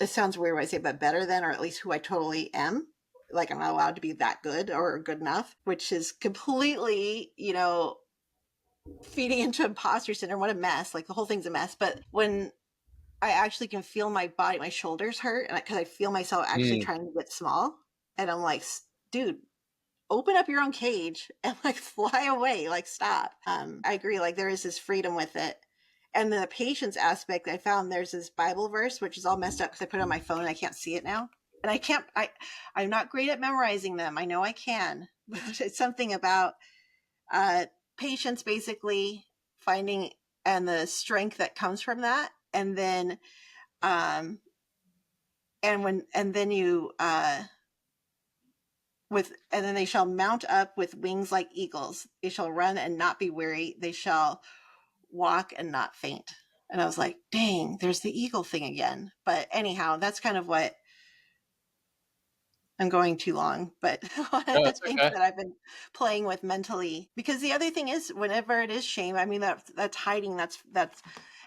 Speaker 2: it sounds weird when I say, but better than, or at least who I totally am. Like I'm not allowed to be that good or good enough, which is completely, feeding into imposter syndrome. What a mess. Like the whole thing's a mess. But when I actually can feel my body, my shoulders hurt, and because I feel myself actually
Speaker 1: Mm.
Speaker 2: trying to get small, and I'm like, dude, open up your own cage and like fly away, like stop. I agree, like there is this freedom with it. And the patience aspect, I found there's this Bible verse which is all messed up because I put it on my phone and I can't see it now, and I'm not great at memorizing them. I know I can, but it's something about uh patience, basically finding, and the strength that comes from that. And then um and then you with and then they shall mount up with wings like eagles, they shall run and not be weary, they shall walk and not faint. And I was like, dang, there's the eagle thing again. But anyhow, that's kind of what I'm going too long, but one of
Speaker 1: No,
Speaker 2: the
Speaker 1: it's
Speaker 2: things
Speaker 1: okay.
Speaker 2: that I've been playing with mentally, because the other thing is, whenever it is shame, I mean that's hiding. That's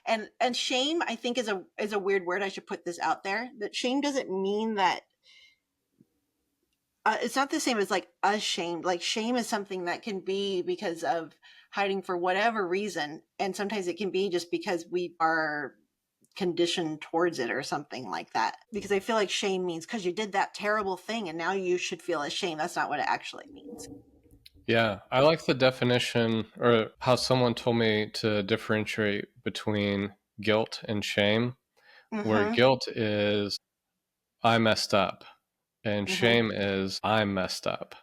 Speaker 2: and shame, I think, is a weird word. I should put this out there. That shame doesn't mean that it's not the same as like ashamed. Like shame is something that can be because of hiding for whatever reason, and sometimes it can be just because we are conditioned towards it or something like that. Because I feel like shame means because you did that terrible thing and now you should feel ashamed. That's not what it actually means.
Speaker 1: Yeah, I like the definition or how someone told me to differentiate between guilt and shame, where
Speaker 2: Mm-hmm.
Speaker 1: guilt is I messed up and
Speaker 2: Mm-hmm.
Speaker 1: shame is I'm messed up.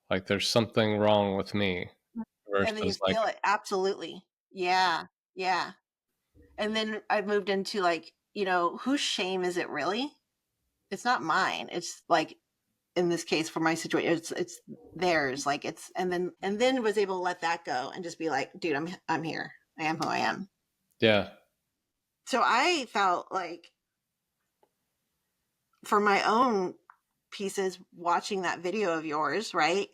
Speaker 1: Like there's something wrong with me
Speaker 2: And then you
Speaker 1: versus like,
Speaker 2: feel it. Absolutely. Yeah. Yeah. And then I've moved into like, whose shame is it really? It's not mine. It's like in this case for my situation, it's theirs. Like it's and then was able to let that go and just be like, dude, I'm here. I am who I am.
Speaker 1: yeah,
Speaker 2: So I felt like for my own pieces watching that video of yours, right?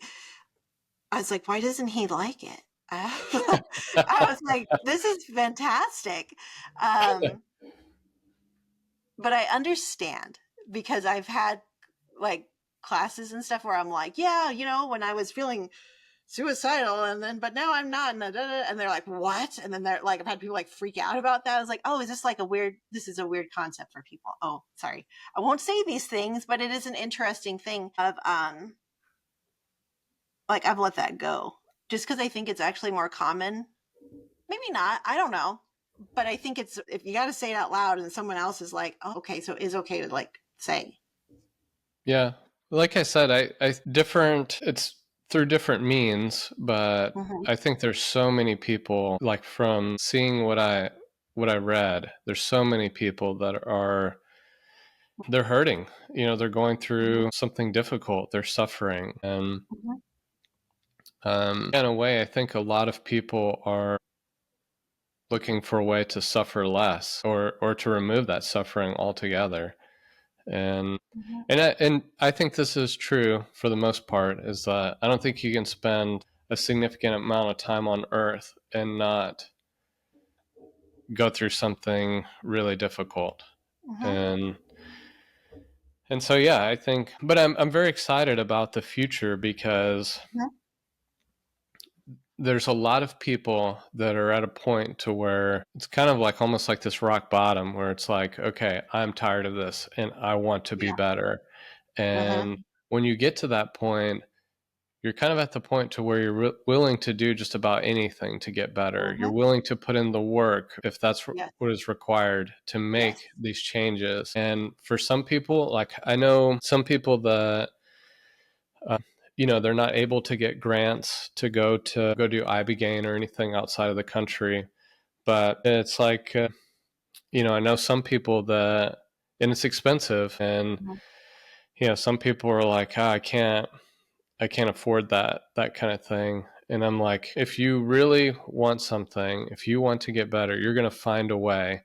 Speaker 2: I was like, why doesn't he like it? I was like, this is fantastic. Um, but I understand because I've had like classes and stuff where I'm like, yeah, when I was feeling suicidal but now I'm not. And they're like, what? And then they're like, I've had people like freak out about that. I was like, oh, is this like this is a weird concept for people. Oh, sorry. I won't say these things, but it is an interesting thing of, like I've let that go just because I think it's actually more common. Maybe not. I don't know. But I think it's if you got to say it out loud and someone else is like, oh, okay, so it is okay to like say.
Speaker 1: yeah. Like I said, I different. It's through different means, but
Speaker 2: Mm-hmm.
Speaker 1: I think there's so many people. Like from seeing what I read, there's so many people that they're hurting. They're going
Speaker 2: Mm-hmm.
Speaker 1: through something difficult. They're suffering, and
Speaker 2: Mm-hmm.
Speaker 1: in a way, I think a lot of people are looking for a way to suffer less or to remove that suffering altogether. And
Speaker 2: Mm-hmm.
Speaker 1: I think this is true for the most part. Is that I don't think you can spend a significant amount of time on Earth and not go through something really difficult.
Speaker 2: Mm-hmm.
Speaker 1: And so yeah, I think, but I'm very excited about the future because there's a lot of people that are at a point to where it's kind of like almost like this rock bottom where it's like, okay, I'm tired of this and I want to be
Speaker 2: Yeah.
Speaker 1: better.
Speaker 2: Mm-hmm.
Speaker 1: And when you get to that point, you're kind of at the point to where you're willing to do just about anything to get better. You're
Speaker 2: Mm-hmm.
Speaker 1: willing to put in the work if that's
Speaker 2: Yes.
Speaker 1: what is required to
Speaker 2: Yes.
Speaker 1: make these changes. And for some people, like I know some people that uh, they're not able to get grants to go do Ibogaine or anything outside of the country. But it's like I know some people that, and it's expensive, and
Speaker 2: Mm-hmm.
Speaker 1: some people are like, I can't afford that kind of thing. And I'm like, if you really want something, if you want to get better, you're going to find a way.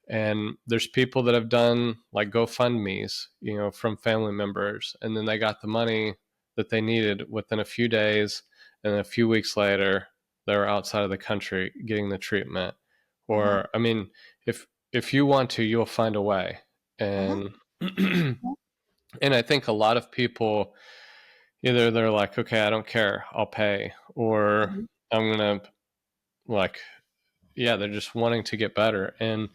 Speaker 1: And there's people that have done like GoFundMe's, from family members, and then they got the money that they needed within a few days, and then a few weeks later, they're outside of the country getting the treatment.
Speaker 2: Mm-hmm.
Speaker 1: Or, I mean, if you want to, you'll find a way.
Speaker 2: Mm-hmm.
Speaker 1: And and I think a lot of people either they're like, okay, I don't care, I'll pay, or
Speaker 2: Mm-hmm.
Speaker 1: I'm gonna like yeah, they're just wanting to get better. And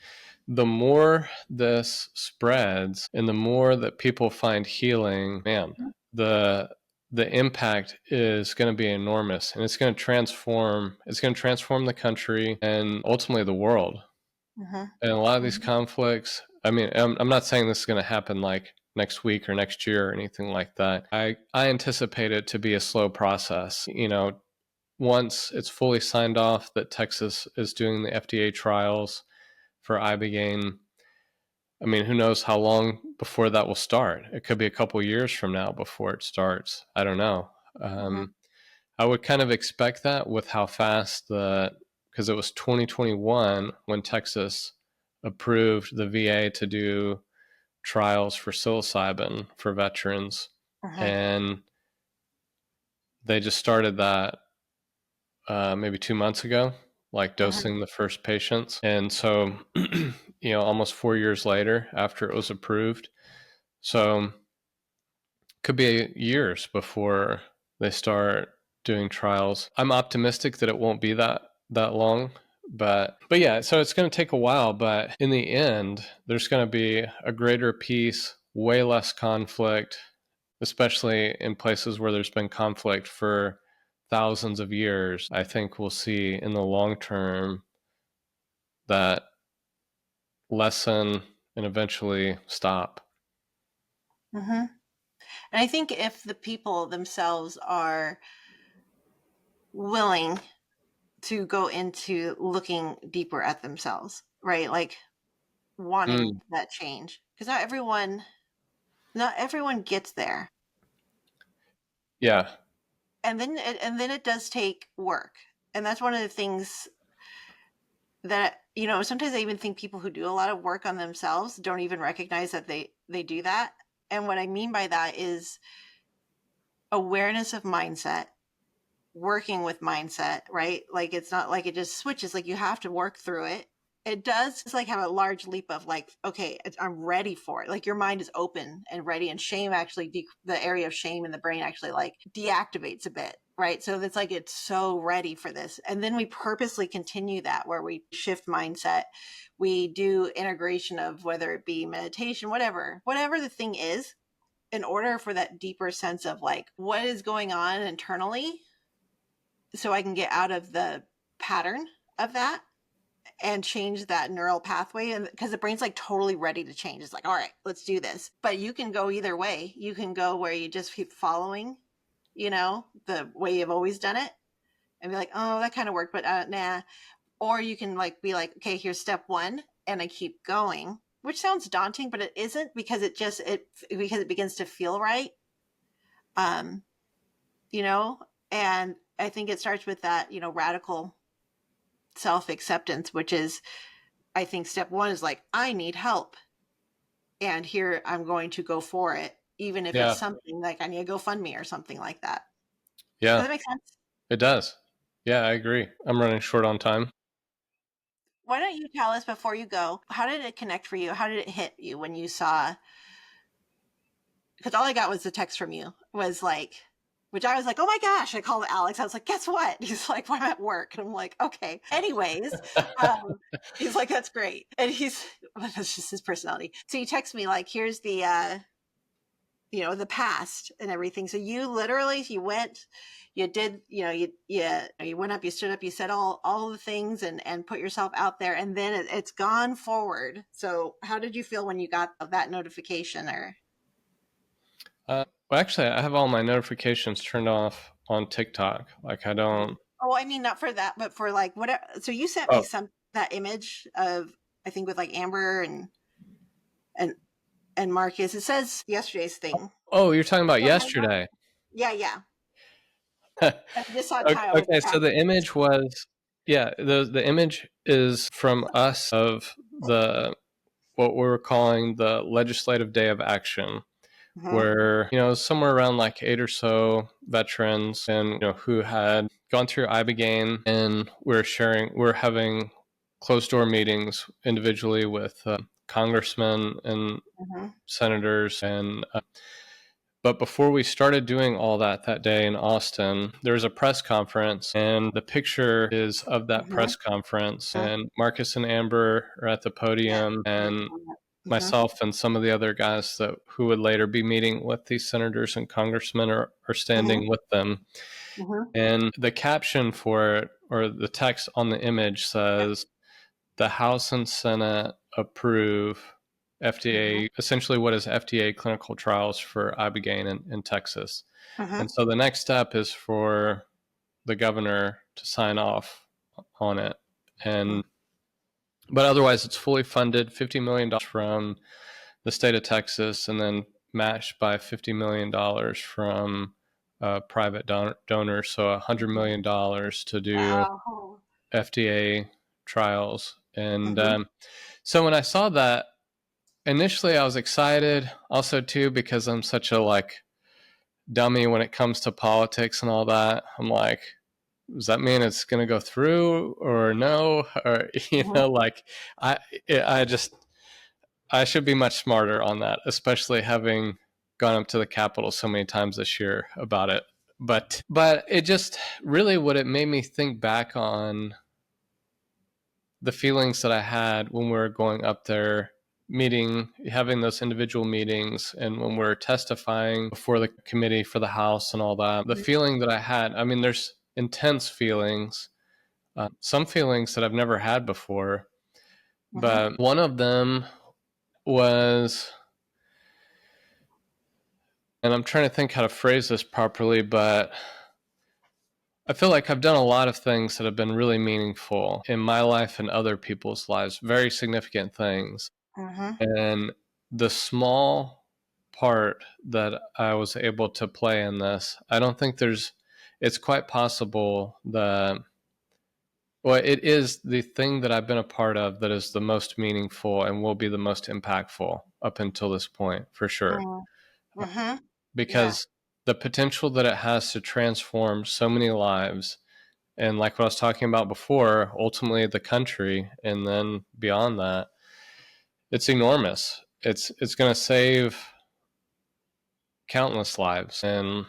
Speaker 1: the more this spreads and the more that people find healing, man, the impact is going to be enormous, and it's going to transform the country and ultimately the world.
Speaker 2: Mm-hmm.
Speaker 1: And a lot of these
Speaker 2: Mm-hmm.
Speaker 1: conflicts, I mean, I'm not saying this is going to happen like next week or next year or anything like that. I anticipate it to be a slow process. Once it's fully signed off that Texas is doing the FDA trials for Ibogaine, I mean, who knows how long before that will start? It could be a couple years from now before it starts. I don't know.
Speaker 2: Mm-hmm.
Speaker 1: I would kind of expect that with how fast because it was 2021 when Texas approved the VA to do trials for psilocybin for veterans. and they just started that maybe 2 months ago, like dosing the first patients. And so, almost 4 years later after it was approved. So could be years before they start doing trials. I'm optimistic that it won't be that long, but yeah, so it's going to take a while, but in the end there's going to be a greater peace, way less conflict, especially in places where there's been conflict for thousands of years. I think we'll see in the long term that lessen and eventually stop.
Speaker 2: And I think if the people themselves are willing to go into looking deeper at themselves, right? Like wanting that change, because not everyone gets there.
Speaker 1: Yeah.
Speaker 2: And then it does take work. And that's one of the things that, sometimes I even think people who do a lot of work on themselves don't even recognize that they do that. And what I mean by that is awareness of mindset, working with mindset, right? Like it's not like it just switches, like you have to work through it. It does like have a large leap of like, okay, I'm ready for it. Like your mind is open and ready, and shame actually, the area of shame in the brain actually like deactivates a bit, right? So it's like it's so ready for this. And then we purposely continue that where we shift mindset. We do integration of whether it be meditation, whatever the thing is, in order for that deeper sense of like what is going on internally, so I can get out of the pattern of that and change that neural pathway. And because the brain's like totally ready to change, it's like, all right, let's do this. But you can go either way. You can go where you just keep following, the way you've always done it, and be like, oh, that kind of worked, but nah. Or you can like be like, okay, here's step one, and I keep going, which sounds daunting, but it isn't, because because it begins to feel right. um and I think it starts with that, radical self-acceptance, which is, I think step one is like, I need help, and here I'm going to go for it, even if it's
Speaker 1: Yeah.
Speaker 2: something like I need a GoFundMe or something like that. Does
Speaker 1: Yeah.
Speaker 2: that make sense?
Speaker 1: It does. Yeah, I agree. I'm running short on time.
Speaker 2: Why don't you tell us before you go, how did it connect for you? How did it hit you when you saw? Because all I got was the text from you, was like, which I was like, oh my gosh, I called Alex. I was like, guess what? He's like, well, I'm at work. And I'm like, okay. Anyways, he's like, that's great. And that's just his personality. So he texts me like, here's the, the past and everything. So you literally, you went, you did, you went up, you stood up, you said all the things, and put yourself out there, and then it's gone forward. So how did you feel when you got that notification? Or
Speaker 1: Well, actually, I have all my notifications turned off on TikTok. Like, I don't.
Speaker 2: oh, I mean, not for that, but for like whatever. So you sent me
Speaker 1: Oh,
Speaker 2: that image of, I think, with like Amber and and Marcus. It says yesterday's thing.
Speaker 1: oh, you're talking about
Speaker 2: You know what I'm talking about?
Speaker 1: yesterday.
Speaker 2: Yeah, yeah. I just saw
Speaker 1: Okay,
Speaker 2: Kyle with
Speaker 1: okay, so
Speaker 2: chat.
Speaker 1: the image was, yeah, the image is from us of the what we're calling the Legislative Day of Action,
Speaker 2: Mm-hmm,
Speaker 1: where somewhere around like 8 or so veterans, and who had gone through Ibogaine, and we're having closed door meetings individually with congressmen and
Speaker 2: mm-hmm,
Speaker 1: senators, and but before we started doing all that day in Austin, there was a press conference, and the picture is of that
Speaker 2: mm-hmm,
Speaker 1: press conference,
Speaker 2: mm-hmm.
Speaker 1: and Marcus and Amber are at the
Speaker 2: Yeah.
Speaker 1: podium, and
Speaker 2: Mm-hmm,
Speaker 1: myself and some of the other guys who would later be meeting with these senators and congressmen are
Speaker 2: mm-hmm,
Speaker 1: standing with them.
Speaker 2: mm-hmm.
Speaker 1: And the caption for it, or the text on the image,
Speaker 2: Yeah.
Speaker 1: says, "The House and Senate approve
Speaker 2: Mm-hmm,
Speaker 1: FDA," essentially what is FDA clinical trials for Ibogaine in Texas.
Speaker 2: mm-hmm,
Speaker 1: And so the next step is for the governor to sign off on it. And but otherwise, it's fully funded, $50 million from the state of Texas, and then matched by $50 million from private donors. So $100 million to do
Speaker 2: wow.
Speaker 1: FDA trials. And
Speaker 2: Mm-hmm,
Speaker 1: so when I saw that, initially I was excited, also too, because I'm such a like dummy when it comes to politics and all that. I'm like, does that mean it's going to go through or no? Or,
Speaker 2: Mhm.
Speaker 1: like I, I just, I should be much smarter on that, especially having gone up to the Capitol so many times this year about it. But it just really, what it made me think back on the feelings that I had when we were going up there, meeting, having those individual meetings, and when we're testifying before the committee for the House and all that. The feeling that I had, I mean, there's intense feelings, some feelings that I've never had before,
Speaker 2: Mhm.
Speaker 1: but one of them was, and I'm trying to think how to phrase this properly, but I feel like I've done a lot of things that have been really meaningful in my life and other people's lives, very significant things.
Speaker 2: Mhm.
Speaker 1: And the small part that I was able to play in this, I don't think it's quite possible that, well, it is the thing that I've been a part of that is the most meaningful and will be the most impactful up until this point, for sure.
Speaker 2: Mhm. Mhm. Yeah.
Speaker 1: Because the potential that it has to transform so many lives, and like what I was talking about before, ultimately the country, and then beyond that, it's enormous. It's going to save countless lives, and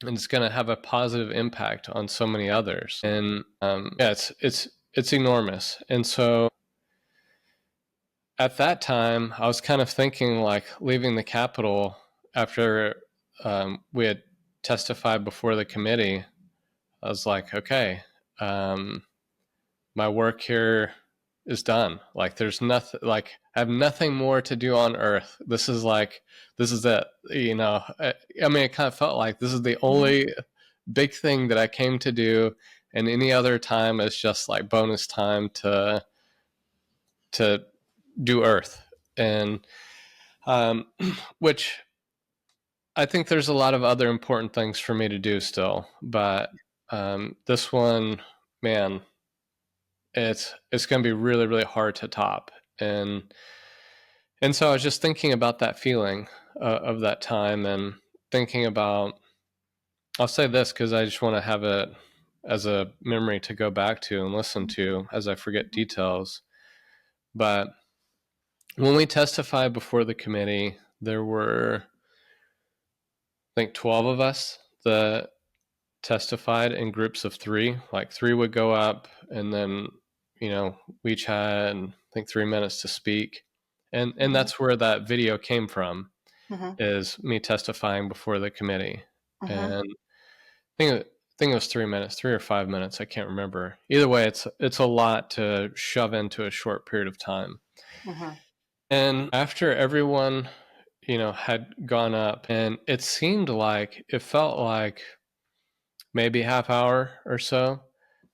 Speaker 1: it's going to have a positive impact on so many others. And yeah, it's enormous. And so at that time, I was kind of thinking like leaving the Capitol after we had testified before the committee. I was like, okay, um, my work here is done. Like there's nothing, like I have nothing more to do on earth. This is like, this is it, I mean, it kind of felt like this is the
Speaker 2: Mhm.
Speaker 1: only big thing that I came to do. And any other time is just like bonus time to do earth. And, um, which I think there's a lot of other important things for me to do still, but, this one, man, it's going to be really really hard to top. And so I was just thinking about that feeling of that time, and thinking about, I'll say this because I just want to have it as a memory to go back to and listen to as I forget details. But when we testified before the committee, there were, I think, 12 of us that testified in groups of three. Like three would go up, and then we each had, I think, 3 minutes to speak. And
Speaker 2: Mhm.
Speaker 1: that's where that video came from,
Speaker 2: Mhm.
Speaker 1: is me testifying before the committee.
Speaker 2: Mhm.
Speaker 1: And I think it was 3 minutes, 3 or 5 minutes, I can't remember. Either way, it's a lot to shove into a short period of time.
Speaker 2: Mhm.
Speaker 1: And after everyone had gone up, and it felt like maybe half hour or so,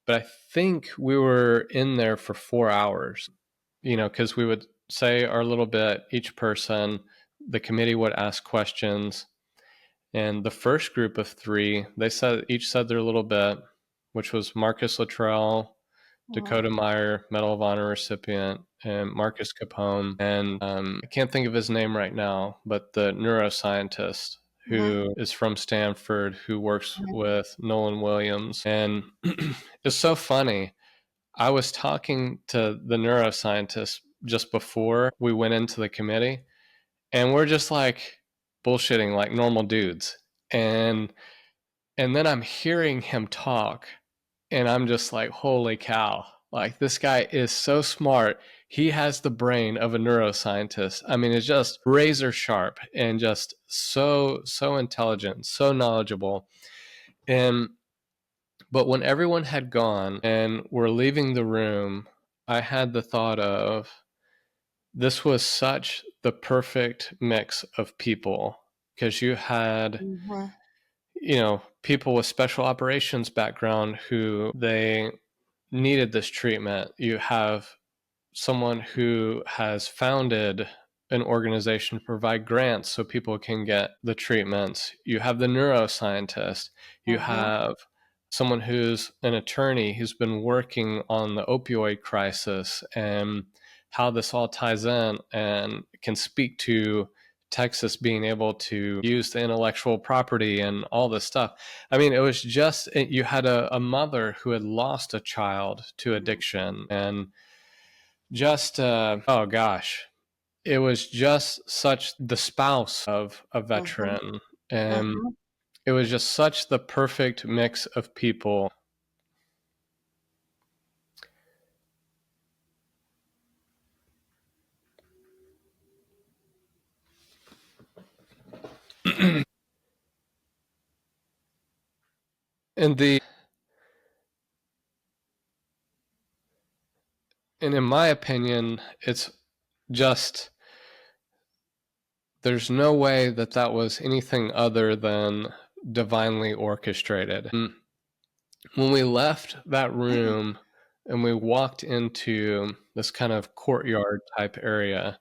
Speaker 1: but I think we were in there for 4 hours, because we would say our little bit, each person, the committee would ask questions. And the first group of three, each said their little bit, which was Marcus Luttrell,
Speaker 2: Mhm.
Speaker 1: Dakota Meyer, Medal of Honor recipient, and Marcus Capone. And I can't think of his name right now, but the neuroscientist
Speaker 2: Mhm.
Speaker 1: who is from Stanford, who works
Speaker 2: Mhm.
Speaker 1: with Nolan Williams. And it's so funny. I was talking to the neuroscientist just before we went into the committee, and we're just like bullshitting like normal dudes. And and then I'm hearing him talk, and I'm just like, holy cow. Like, this guy is so smart. He has the brain of a neuroscientist. I mean, it's just razor sharp and just so intelligent, so knowledgeable. And but when everyone had gone and were leaving the room, I had the thought of, this was such the perfect mix of people, because you had
Speaker 2: Mhm.
Speaker 1: people with special operations background who they needed this treatment. You have someone who has founded an organization to provide grants so people can get the treatments. You have the neuroscientist. You
Speaker 2: Mhm.
Speaker 1: have someone who's an attorney who's been working on the opioid crisis and how this all ties in and can speak to Texas being able to use the intellectual property and all this stuff. I mean, it was just, you had a mother who had lost a child to addiction, and just, oh gosh, it was just such the spouse of a
Speaker 2: Mm-hmm.
Speaker 1: veteran. And
Speaker 2: Mm-hmm.
Speaker 1: it was just such the perfect mix of people. And the and in my opinion, it's just, there's no way that that was anything other than divinely orchestrated. And when we left that room and we walked into this kind of courtyard type area,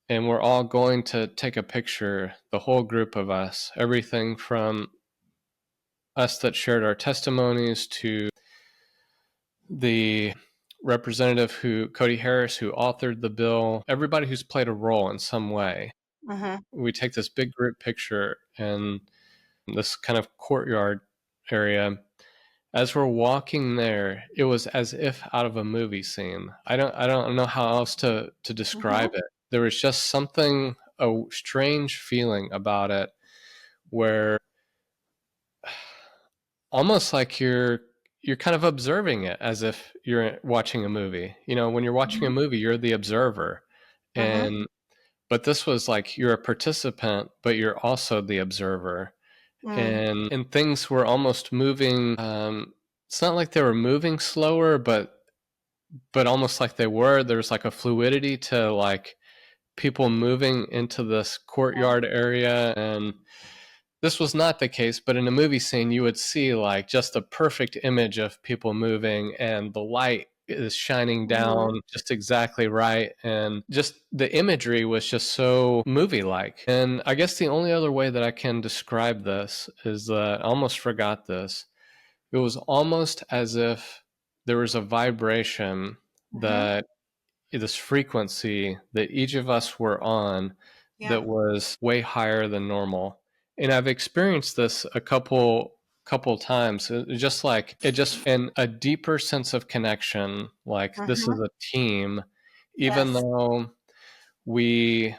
Speaker 1: and we're all going to take a picture, the whole group of us, everything from us that shared our testimonies to the representative who, Cody Harris, who authored the bill, everybody who's played a role in some way.
Speaker 2: Mm-hmm.
Speaker 1: We take this big group picture in this kind of courtyard area. As we're walking there, it was as if out of a movie scene. I don't know how else to describe
Speaker 2: Mm-hmm.
Speaker 1: it. There was just something, a strange feeling about it, where almost like you're kind of observing it as if you're watching a movie. You know, when you're watching a movie, you're the observer.
Speaker 2: Mm-hmm.
Speaker 1: And but this was like you're a participant, but you're also the observer.
Speaker 2: Mm-hmm.
Speaker 1: And things were almost moving, it's not like they were moving slower, but almost like they were. There's like a fluidity to like people moving into this courtyard area. And this was not the case, but in a movie scene, you would see like just a perfect image of people moving, and the light is shining
Speaker 2: Mm-hmm.
Speaker 1: down just exactly right. And just the imagery was just so movie like. And I guess the only other way that I can describe this is that I almost forgot this. It was almost as if there was a vibration,
Speaker 2: Mm-hmm.
Speaker 1: that this frequency that each of us were on,
Speaker 2: Yeah.
Speaker 1: that was way higher than normal. And I've experienced this a couple times. Just like it just, in a deeper sense of connection, like this is
Speaker 2: Mm-hmm.
Speaker 1: a team, even
Speaker 2: Yes.
Speaker 1: though we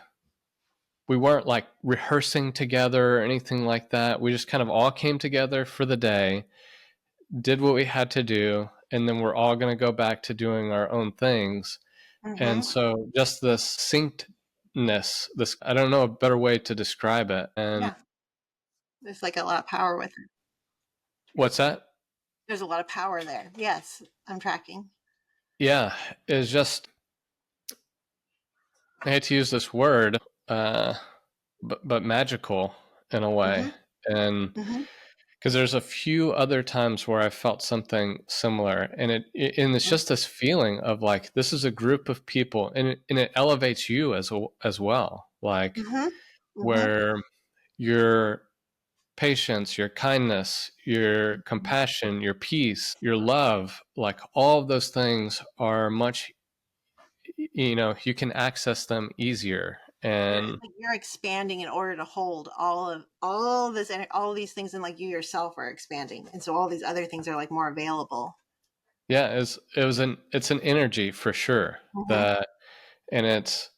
Speaker 1: we weren't like rehearsing together or anything like that. We just kind of all came together for the day, did what we had to do, and then we're all going to go back to doing our own things. And
Speaker 2: Mm-hmm.
Speaker 1: so just this syncedness, this, I don't know a better way to describe it. And
Speaker 2: Yeah. There's like a lot of power with it.
Speaker 1: what's that?
Speaker 2: There's a lot of power there. Yes, I'm tracking.
Speaker 1: Yeah, it's just, I hate to use this word, uh, but magical in a way.
Speaker 2: Mm-hmm.
Speaker 1: And
Speaker 2: Mm-hmm.
Speaker 1: because there's a few other times where I felt something similar, and and it's just this feeling of like this is a group of people, and it elevates you as well, like
Speaker 2: Mm-hmm. Mm-hmm.
Speaker 1: where your patience, your kindness, your compassion, your peace, your love, like all of those things are much, you can access them easier.
Speaker 2: It's
Speaker 1: And
Speaker 2: like you're expanding in order to hold all of this, all of these things, and like you yourself are expanding, and so all these other things are like more available.
Speaker 1: yeah, it's an energy for sure,
Speaker 2: Mm-hmm.
Speaker 1: that, and it's,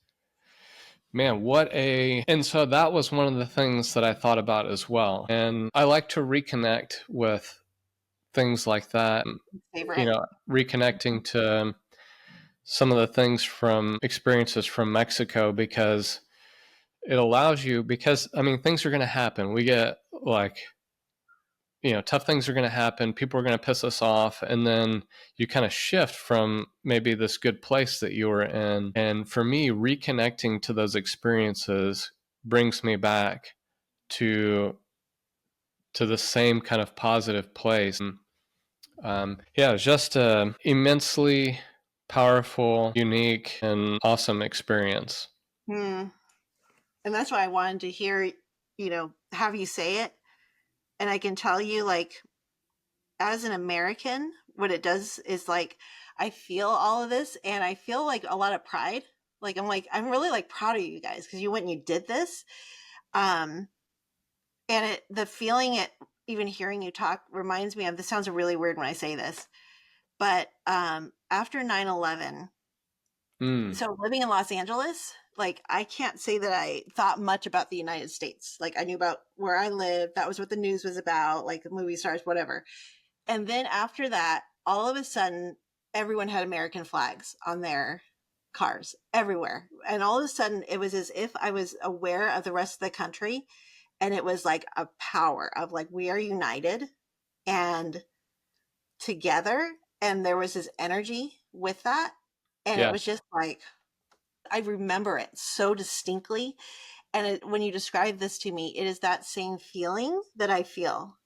Speaker 1: man, what a, and so that was one of the things that I thought about as well. And I like to reconnect with things like that,
Speaker 2: Favorite.
Speaker 1: reconnecting to some of the things from experiences from Mexico, because it allows you, because I mean, things are going to happen. We get like, tough things are going to happen. People are going to piss us off. And then you kind of shift from maybe this good place that you were in. And for me, reconnecting to those experiences brings me back to the same kind of positive place. And, yeah, it's just a immensely powerful, unique, and awesome experience.
Speaker 2: Hmm. And that's why I wanted to hear, have you say it. And I can tell you, like, as an American, what it does is like I feel all of this, and I feel like a lot of pride. Like, I'm really like proud of you guys because you went and you did this. Um, and the feeling it, even hearing you talk reminds me of, this sounds really weird when I say this, but after 9/11,
Speaker 1: Mm.
Speaker 2: so living in Los Angeles, like I can't say that I thought much about the United States. Like I knew about where I lived. That was what the news was about, like movie stars, whatever. And then after that, all of a sudden, everyone had American flags on their cars everywhere. And all of a sudden, it was as if I was aware of the rest of the country. And it was like a power of like, we are united and together. And there was this energy with that. And it
Speaker 1: Yeah.
Speaker 2: was just like, I remember it so distinctly. And when you describe this to me, it is that same feeling that I feel.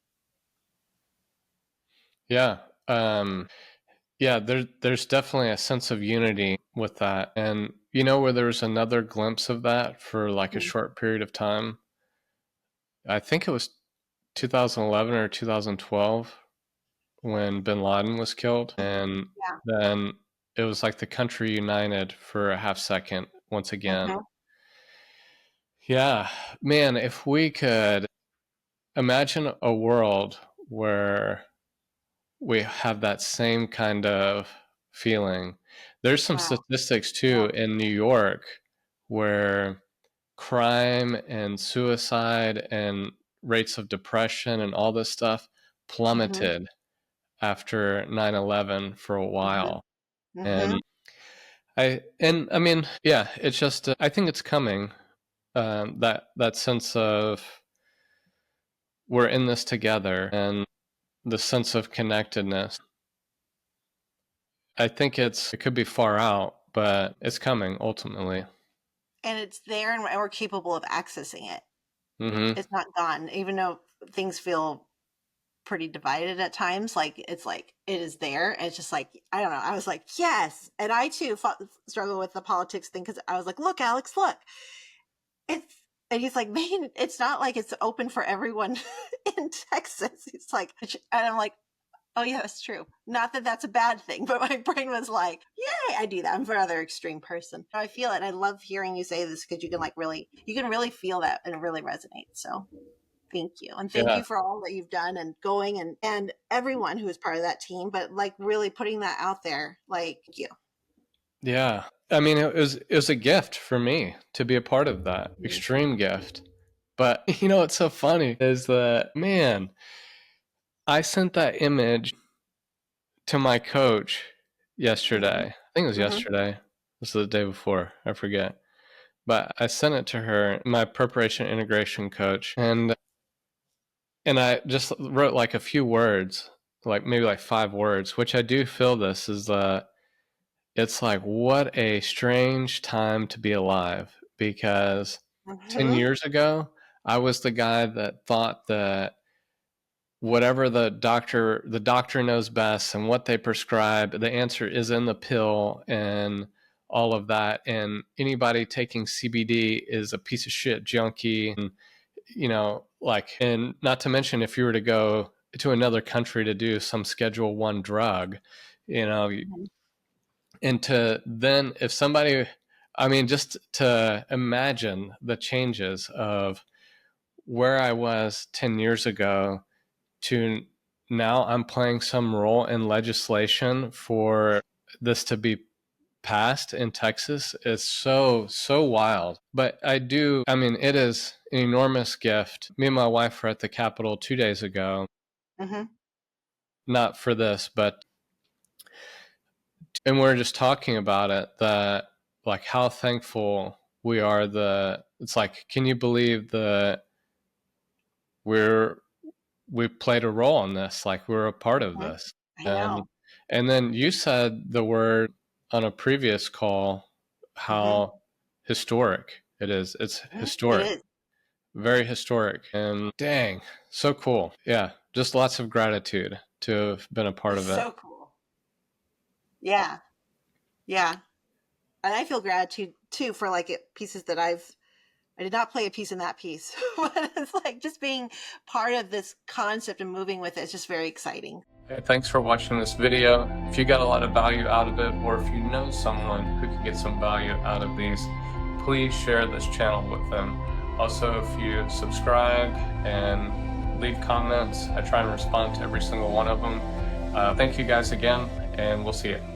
Speaker 1: Yeah. Yeah, there's definitely a sense of unity with that. And you know where there was another glimpse of that for like a
Speaker 2: Mm.
Speaker 1: short period of time? I think it was 2011 or 2012 when bin Laden was killed. And
Speaker 2: Yeah.
Speaker 1: then it was like the country united for a half second once again.
Speaker 2: Mm-hmm.
Speaker 1: Yeah, man, if we could imagine a world where we have that same kind of feeling. There's some
Speaker 2: Wow.
Speaker 1: statistics too
Speaker 2: Yeah.
Speaker 1: in New York where crime and suicide and rates of depression and all this stuff
Speaker 2: Mm-hmm.
Speaker 1: plummeted after 9/11 for a
Speaker 2: Mm-hmm.
Speaker 1: while. And
Speaker 2: Mm-hmm.
Speaker 1: I mean, yeah, it's just I think it's coming. That sense of we're in this together and the sense of connectedness. I think it could be far out, but it's coming ultimately.
Speaker 2: And it's there and we're capable of accessing it.
Speaker 1: Hmm.
Speaker 2: It's not gone, even though things feel pretty divided at times. Like it's like it is there. And it's just like, I don't know. I was like, yes. And I too struggle with the politics thing because I was like, look, Alex, look. It's, and he's like, man, it's not like it's open for everyone in Texas. He's like, and I'm like, oh yeah, that's true. Not that that's a bad thing, but my brain was like, yay, I do that. I'm a rather extreme person. I feel it. And I love hearing you say this because you can like really, you can really feel that and it really resonates. So thank you. And thank
Speaker 1: Yeah,
Speaker 2: you for all that you've done and going and everyone who is part of that team, but like really putting that out there. Like, thank you.
Speaker 1: yeah. I mean, it was a gift for me to be a part of that extreme gift. But you know what's so funny is that man, I sent that image to my coach
Speaker 2: Mm-hmm.
Speaker 1: yesterday. I think it was
Speaker 2: Mm-hmm.
Speaker 1: yesterday. This is the day before. I forget. But I sent it to her, my preparation integration coach, and I just wrote like a few words, like maybe like 5 words, which I do feel this is it's like what a strange time to be alive because 10
Speaker 2: Mm-hmm.
Speaker 1: years ago, I was the guy that thought that whatever the doctor knows best and what they prescribe, the answer is in the pill and all of that. And anybody taking CBD is a piece of shit junkie. And, like, and not to mention if you were to go to another country to do some Schedule 1 drug, you know, and to then if somebody, I mean, just to imagine the changes of where I was 10 years ago to now I'm playing some role in legislation for this to be passed in Texas is so wild. But I mean, it is an enormous gift. Me and my wife were at the Capitol 2 days ago,
Speaker 2: Mm-hmm.
Speaker 1: not for this, but, and we're just talking about it, that like how thankful we are. It's like, can you believe that we're we played a role in this, like we're a part of
Speaker 2: Mm-hmm.
Speaker 1: this.
Speaker 2: I
Speaker 1: and
Speaker 2: know.
Speaker 1: and then you said the word on a previous call,
Speaker 2: Mm-hmm.
Speaker 1: how historic it is. It's
Speaker 2: Mm-hmm. It
Speaker 1: historic,
Speaker 2: is.
Speaker 1: very historic, and dang, so cool. Yeah, just lots of gratitude to have been a part
Speaker 2: It's
Speaker 1: of it.
Speaker 2: so cool. Yeah. Yeah. And I feel gratitude too for like pieces that I did not play a piece in that piece, but it's like just being part of this concept and moving with it is just very exciting.
Speaker 1: Hey, thanks for watching this video. If you got a lot of value out of it, or if you know someone who could get some value out of these, please share this channel with them. Also, if you subscribe and leave comments, I try and respond to every single one of them. Thank you guys again, and we'll see you.